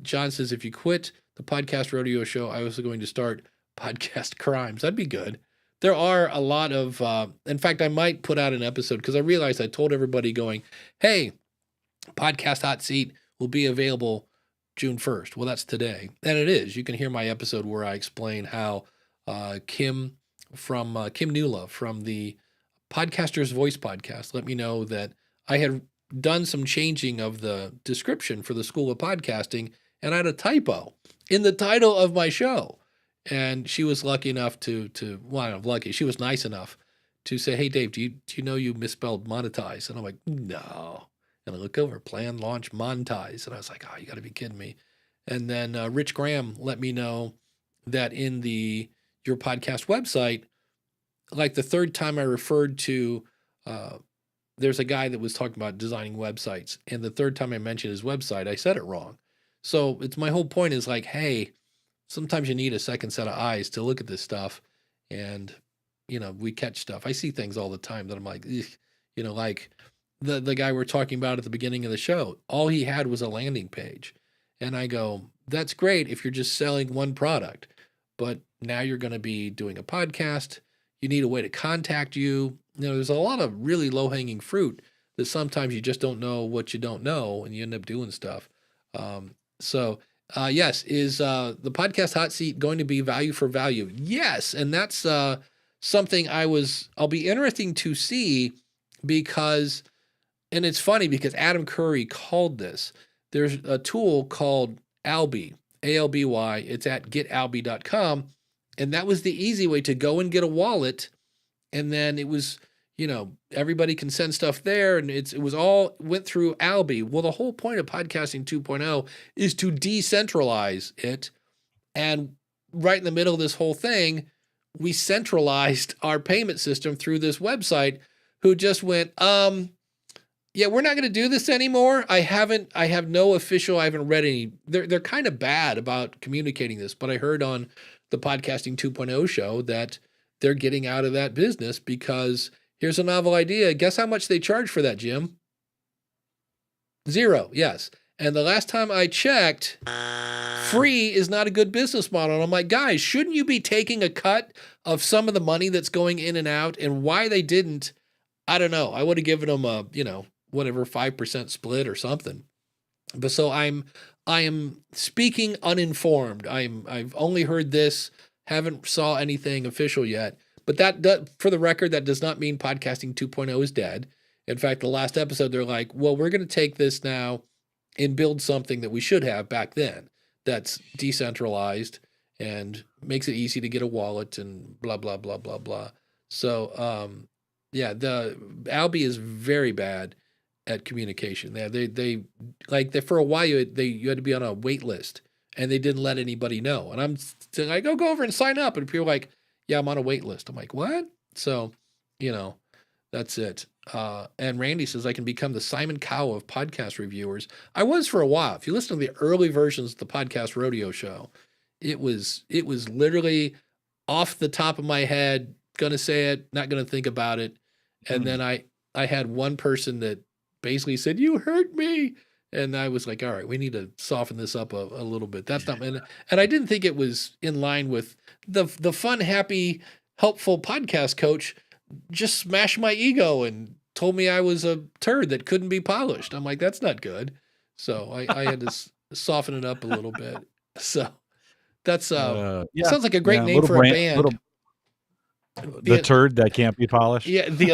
John says, if you quit the Podcast Rodeo Show, I was going to start Podcast Crimes. That'd be good. There are a lot of, in fact, I might put out an episode because I realized I told everybody going, hey, Podcast Hot Seat will be available June 1st. Well, that's today. And it is. You can hear my episode where I explain how Kim Newlove from the Podcaster's Voice podcast let me know that I had done some changing of the description for the School of Podcasting, and I had a typo in the title of my show. And she was lucky enough she was nice enough to say, hey, Dave, do you know you misspelled monetize? And I'm like, no. And I look over, plan, launch, monetize. And I was like, oh, you got to be kidding me. And then Rich Graham let me know that in Your Podcast website, like the third time I referred to, there's a guy that was talking about designing websites. And the third time I mentioned his website, I said it wrong. So it's my whole point is like, hey, sometimes you need a second set of eyes to look at this stuff. And, we catch stuff. I see things all the time that I'm like, like the guy we're talking about at the beginning of the show, all he had was a landing page. And I go, that's great if you're just selling one product, but now you're going to be doing a podcast. you need a way to contact you. There's a lot of really low-hanging fruit that sometimes you just don't know what you don't know, and you end up doing stuff. Yes, is the podcast hot seat going to be value for value? Yes, and that's something I'll be interesting to see because, and it's funny because Adam Curry called this. There's a tool called Alby, ALBY. It's at getalby.com, and that was the easy way to go and get a wallet, and then it was, everybody can send stuff there, and it was all went through Alby. Well, the whole point of podcasting 2.0 is to decentralize it, and right in the middle of this whole thing, we centralized our payment system through this website, who just went, yeah, we're not going to do this anymore. I haven't read any. They're kind of bad about communicating this, but I heard on the Podcasting 2.0 show that they're getting out of that business because here's a novel idea. Guess how much they charge for that, Jim? 0. Yes. And the last time I checked, free is not a good business model. And I'm like, guys, shouldn't you be taking a cut of some of the money that's going in and out? And why they didn't, I don't know. I would have given them a, whatever, 5% split or something. But so I am speaking uninformed. I've only heard this, haven't saw anything official yet. But that, for the record, that does not mean Podcasting 2.0 is dead. In fact, the last episode, they're like, well, we're going to take this now and build something that we should have back then that's decentralized and makes it easy to get a wallet and blah, blah, blah, blah, blah. So, the Alby is very bad at communication. They for a while you had to be on a wait list, and they didn't let anybody know. And I'm like, go over and sign up. And people are like, yeah, I'm on a wait list. I'm like, what? So, that's it. And Randy says, I can become the Simon Cowell of podcast reviewers. I was for a while. If you listen to the early versions of the Podcast Rodeo show, it was literally off the top of my head, going to say it, not going to think about it. And then I had one person that basically said, you hurt me. And I was like, all right, we need to soften this up a little bit. That's not, and I didn't think it was in line with the fun, happy, helpful podcast coach just smashed my ego and told me I was a turd that couldn't be polished. I'm like, that's not good. So I had to soften it up a little bit. So that's, sounds like a great name for a band. The turd that can't be polished. Yeah. The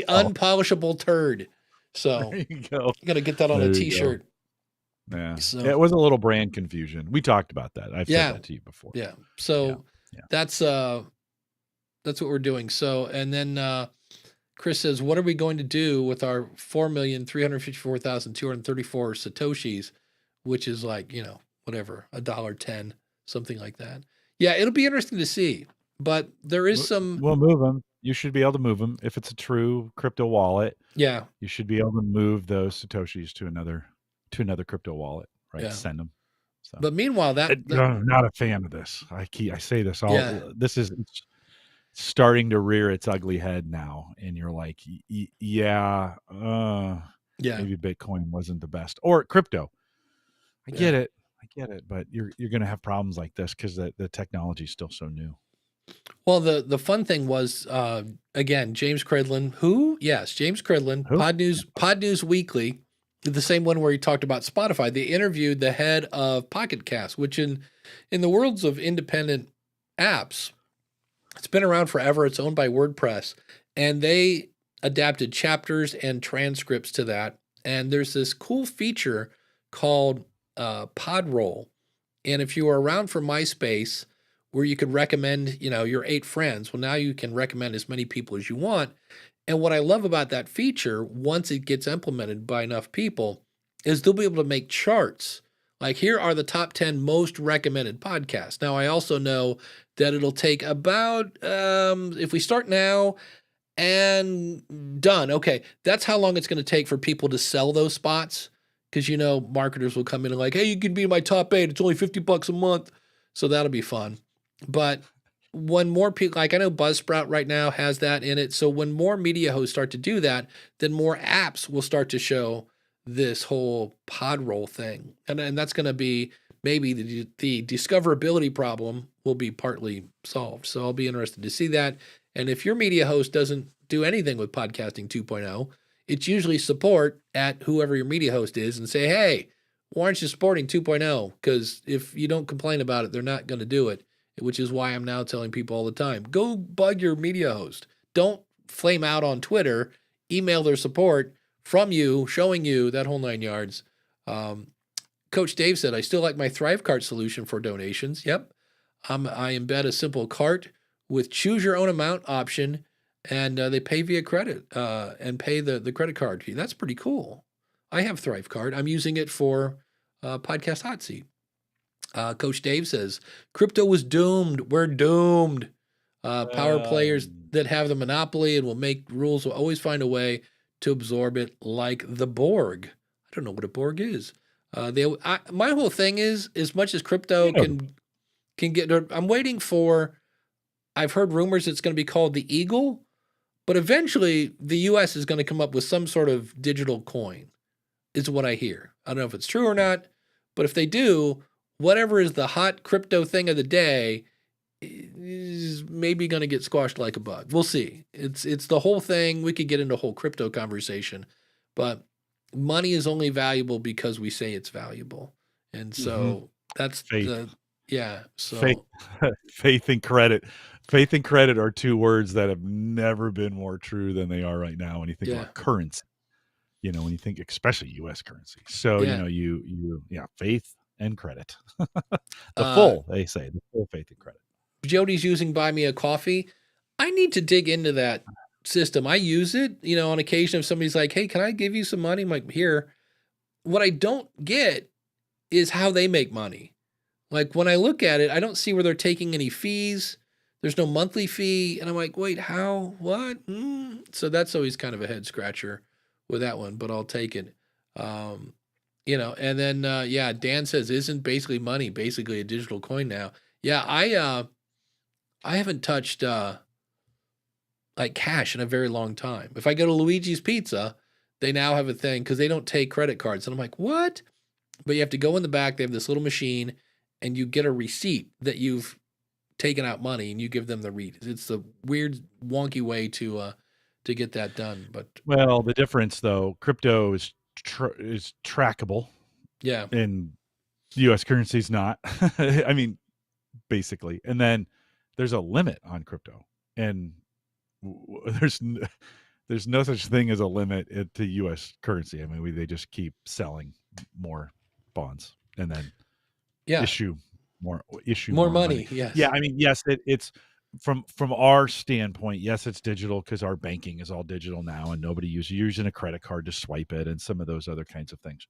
unpolishable turd. So there you go. You got to get that on a t-shirt. Yeah. So, it was a little brand confusion. We talked about that. I've said that to you before. Yeah. So that's what we're doing. So, and then Chris says, what are we going to do with our 4,354,234 Satoshis, which is like, whatever, $1.10, something like that. Yeah, it'll be interesting to see. But there is We'll move them. You should be able to move them. If it's a true crypto wallet, you should be able to move those Satoshis to another crypto wallet, right? Yeah. Send them. So. But meanwhile, I'm not a fan of this. I say this all. Yeah. This is starting to rear its ugly head now, and you're like, maybe Bitcoin wasn't the best, or crypto. I get it, but you're going to have problems like this because the technology is still so new. Well, the fun thing was, again, James Cridlin, James Cridlin, Pod News Weekly, the same one where he talked about Spotify. They interviewed the head of Pocket Cast, which in the worlds of independent apps, it's been around forever. It's owned by WordPress, and they adapted chapters and transcripts to that. And there's this cool feature called Podroll. And if you were around for MySpace, where you could recommend, your 8 friends. Well, now you can recommend as many people as you want. And what I love about that feature, once it gets implemented by enough people, is they'll be able to make charts. Like, here are the top 10 most recommended podcasts. Now, I also know that it'll take about, if we start now and done, okay, that's how long it's going to take for people to sell those spots. Because, marketers will come in and like, hey, you can be in my top 8. It's only $50 a month. So that'll be fun. But when more people, like I know Buzzsprout right now has that in it. So when more media hosts start to do that, then more apps will start to show this whole Podroll thing. And that's going to be maybe the discoverability problem will be partly solved. So I'll be interested to see that. And if your media host doesn't do anything with Podcasting 2.0, it's usually support at whoever your media host is and say, hey, why aren't you supporting 2.0? Because if you don't complain about it, they're not going to do it, which is why I'm now telling people all the time, go bug your media host. Don't flame out on Twitter, email their support from you, showing you that whole 9 yards. Coach Dave said, I still like my Thrive Cart solution for donations. Yep. I embed a simple cart with choose your own amount option, and they pay via credit and pay the credit card fee. That's pretty cool. I have Thrive Cart. I'm using it for Podcast Hot Seat. Coach Dave says, crypto was doomed. We're doomed. Power players that have the monopoly and will make rules will always find a way to absorb it, like the Borg. I don't know what a Borg is. My whole thing is, as much as crypto can get, I'm waiting for, I've heard rumors it's going to be called the Eagle, but eventually the U.S. is going to come up with some sort of digital coin, is what I hear. I don't know if it's true or not, but if they do, whatever is the hot crypto thing of the day is maybe going to get squashed like a bug. We'll see. It's the whole thing. We could get into a whole crypto conversation, but money is only valuable because we say it's valuable. And so that's faith. So faith and credit. Faith and credit are two words that have never been more true than they are right now when you think about currency. When you think especially U.S. currency. So, you faith and credit. They say, the full faith and credit. Jody's using Buy Me a Coffee. I need to dig into that system. I use it, on occasion if somebody's like, hey, can I give you some money? I'm like, here. What I don't get is how they make money. Like when I look at it, I don't see where they're taking any fees. There's no monthly fee. And I'm like, wait, how, what? So that's always kind of a head scratcher with that one, but I'll take it. And then, Dan says, isn't basically money basically a digital coin now? Yeah. I haven't touched, like cash in a very long time. If I go to Luigi's Pizza, they now have a thing because they don't take credit cards. And I'm like, what? But you have to go in the back. They have this little machine and you get a receipt that you've taken out money and you give them the read. It's the weird, wonky way to get that done. But the difference though, crypto is trackable. Yeah. And U.S. currency is not. I mean, basically. And then there's a limit on crypto, and there's no such thing as a limit to U.S. currency. I mean, they just keep selling more bonds and then issue more money. Yes. Yeah. I mean, yes, it's from our standpoint. Yes, it's digital because our banking is all digital now, and nobody using a credit card to swipe it and some of those other kinds of things.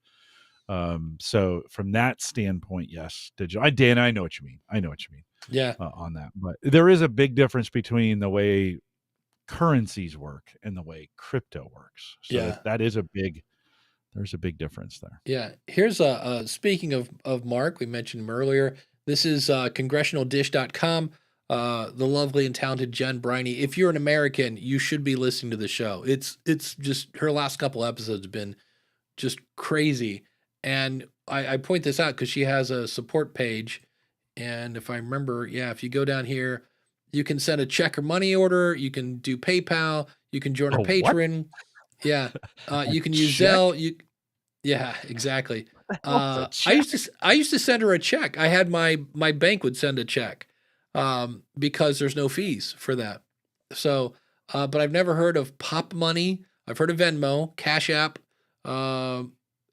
So from that standpoint, yes, digital. Dan, I know what you mean. Yeah. On that, but there is a big difference between the way currencies work and the way crypto works. So that is there's a big difference there. Yeah. Here's speaking of Mark, we mentioned him earlier. This is congressionaldish.com. The lovely and talented Jen Briney. If you're an American, you should be listening to the show. It's just, her last couple episodes have been just crazy. And I point this out because she has a support page. And if I remember, if you go down here, you can send a check or money order. You can do PayPal. You can join our Patreon. What? Yeah. You can use Zelle. Yeah, exactly. I used to send her a check. I had my bank would send a check because there's no fees for that. So, but I've never heard of Pop Money. I've heard of Venmo, Cash App.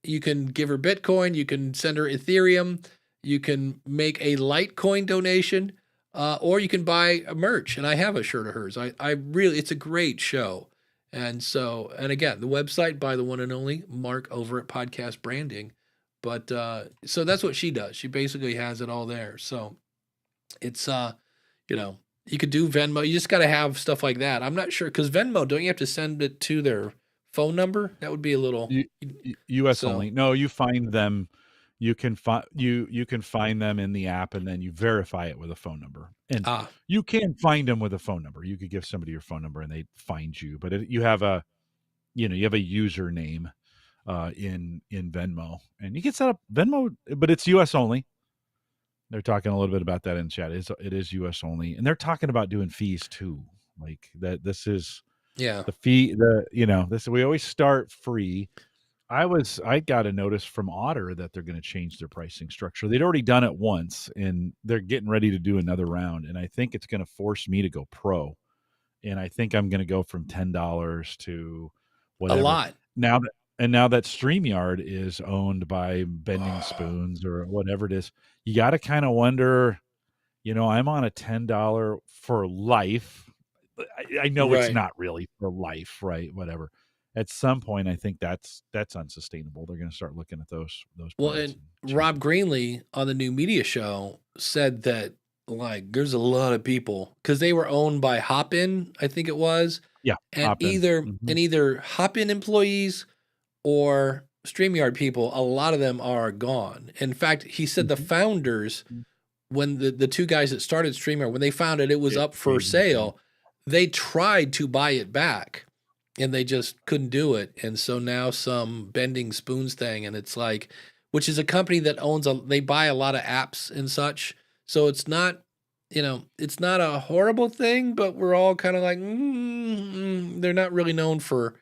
You can give her Bitcoin. You can send her Ethereum. You can make a Litecoin donation, or you can buy a merch. And I have a shirt of hers. I really, it's a great show. And so, and again, the website by the one and only Mark over at Podcast Branding. But so that's what she does. She basically has it all there. So it's, you could do Venmo. You just got to have stuff like that. I'm not sure because Venmo, don't you have to send it to their phone number? That would be a little U.S. only. No, you find them. You can find them in the app, and then you verify it with a phone number. And you can find them with a phone number. You could give somebody your phone number, and they find you. But you have a username in Venmo, and you can set up Venmo, but it's U.S. only. They're talking a little bit about that in chat. It is U.S. only, and they're talking about doing fees too. Like that, this is Yeah. the fee. This we always start free. I got a notice from Otter that they're going to change their pricing structure. They'd already done it once, and they're getting ready to do another round. And I think it's going to force me to go pro. And I think I'm going to go from $10 to whatever. A lot. Now that StreamYard is owned by Bending Spoons or whatever it is, you got to kind of wonder, I'm on a $10 for life. I know it's not really for life, right? Whatever. At some point, I think that's unsustainable. They're going to start looking at those. Well, and Rob Greenlee on the new media show said that like there's a lot of people because they were owned by Hopin, I think it was. Yeah, and Hopin. either Hopin employees or StreamYard people, a lot of them are gone. In fact, he said the founders, when the two guys that started StreamYard, when they found it was up for sale, they tried to buy it back. And they just couldn't do it. And so now some Bending Spoons thing, and it's like, which is a company that they buy a lot of apps and such. So it's not, it's not a horrible thing, but we're all kind of like, they're not really known for,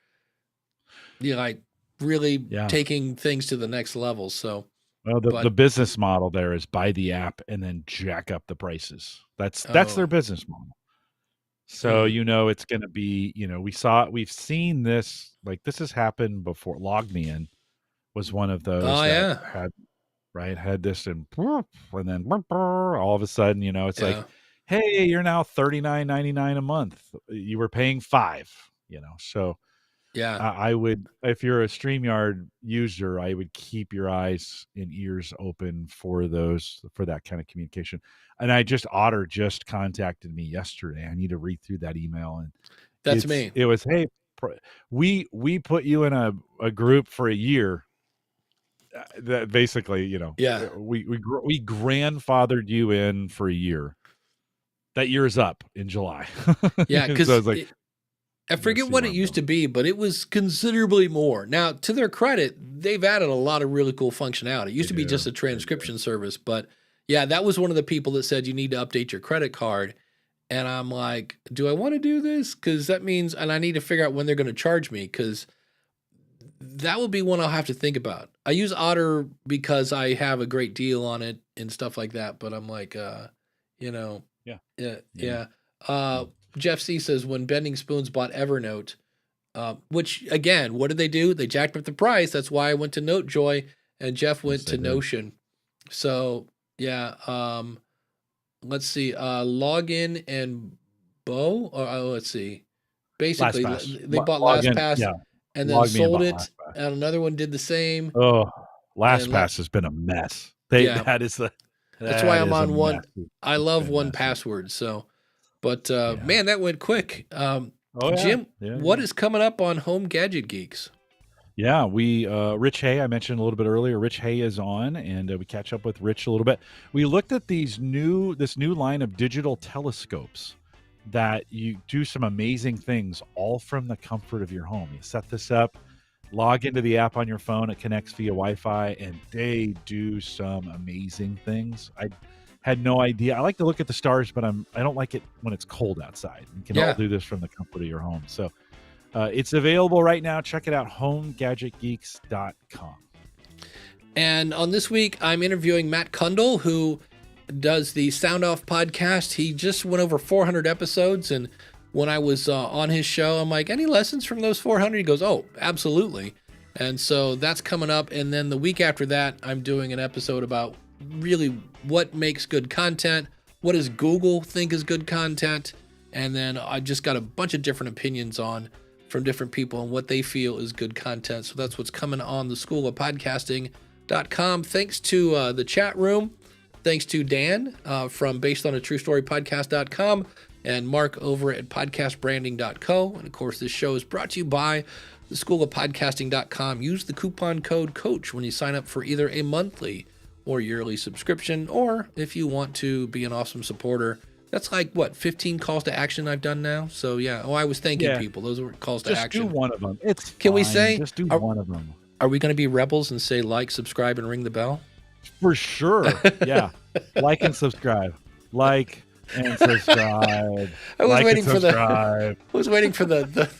really taking things to the next level. So, well, the business model there is buy the app and then jack up the prices. That's their business model. So, it's going to be, we've seen this, like this has happened before. LogMeIn was one of those had this and then all of a sudden, it's like, hey, you're now $39.99 a month. You were paying $5, so I would, if you're a StreamYard user, I would keep your eyes and ears open for that kind of communication. And Otter just contacted me yesterday. I need to read through that email, and that's me. It was, hey, we put you in a group for a year. That basically, we grandfathered you in for a year. That year's up in July. Yeah, because so I was like, I forget what it used to be, but it was considerably more. Now, to their credit, they've added a lot of really cool functionality. It used to be just a transcription service, but yeah, that was one of the people that said you need to update your credit card. And I'm like, do I want to do this? Because that means, and I need to figure out when they're going to charge me, because that will be one I'll have to think about. I use Otter because I have a great deal on it and stuff like that, but I'm like, Jeff C says when Bending Spoons bought Evernote, which again, what did they do? They jacked up the price. That's why I went to NoteJoy and Jeff went to Notion. So let's see, Login and Bo, let's see. Basically, they bought LastPass and then sold it, and another one did the same. Oh, LastPass has been a mess. That's why I'm on one. I love 1Password. So. But man, that went quick. Jim, what is coming up on Home Gadget Geeks? Yeah, Rich Hay, I mentioned a little bit earlier. Rich Hay is on, and we catch up with Rich a little bit. We looked at this new line of digital telescopes that you do some amazing things all from the comfort of your home. You set this up, log into the app on your phone, it connects via Wi-Fi, and they do some amazing things. I had no idea. I like to look at the stars, but I don't like it when it's cold outside. You can all do this from the comfort of your home. So it's available right now. Check it out, homegadgetgeeks.com. And on this week, I'm interviewing Matt Kundle, who does the Sound Off podcast. He just went over 400 episodes, and when I was on his show, I'm like, any lessons from those 400? He goes, oh, absolutely. And so that's coming up. And then the week after that, I'm doing an episode about really what makes good content, what does Google think is good content, and then I just got a bunch of different opinions from different people on what they feel is good content. So that's what's coming on the School of Podcasting.com. Thanks to the chat room. Thanks to Dan from Based on a True Story Podcast.com and Mark over at podcastbranding.co. And of course, this show is brought to you by the School of Podcasting.com. Use the coupon code COACH when you sign up for either a monthly or yearly subscription, or if you want to be an awesome supporter. That's like, 15 calls to action I've done now? So, yeah. Oh, I was thanking people. Those were calls to action. Just do one of them. Can we say? Just do one of them. Are we going to be rebels and say like, subscribe, and ring the bell? For sure. Yeah. Like and subscribe. Like, and subscribe. I was waiting for subscribe. I was waiting for the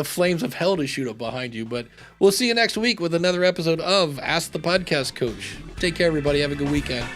flames of hell to shoot up behind you. But we'll see you next week with another episode of Ask the Podcast Coach. Take care, everybody. Have a good weekend.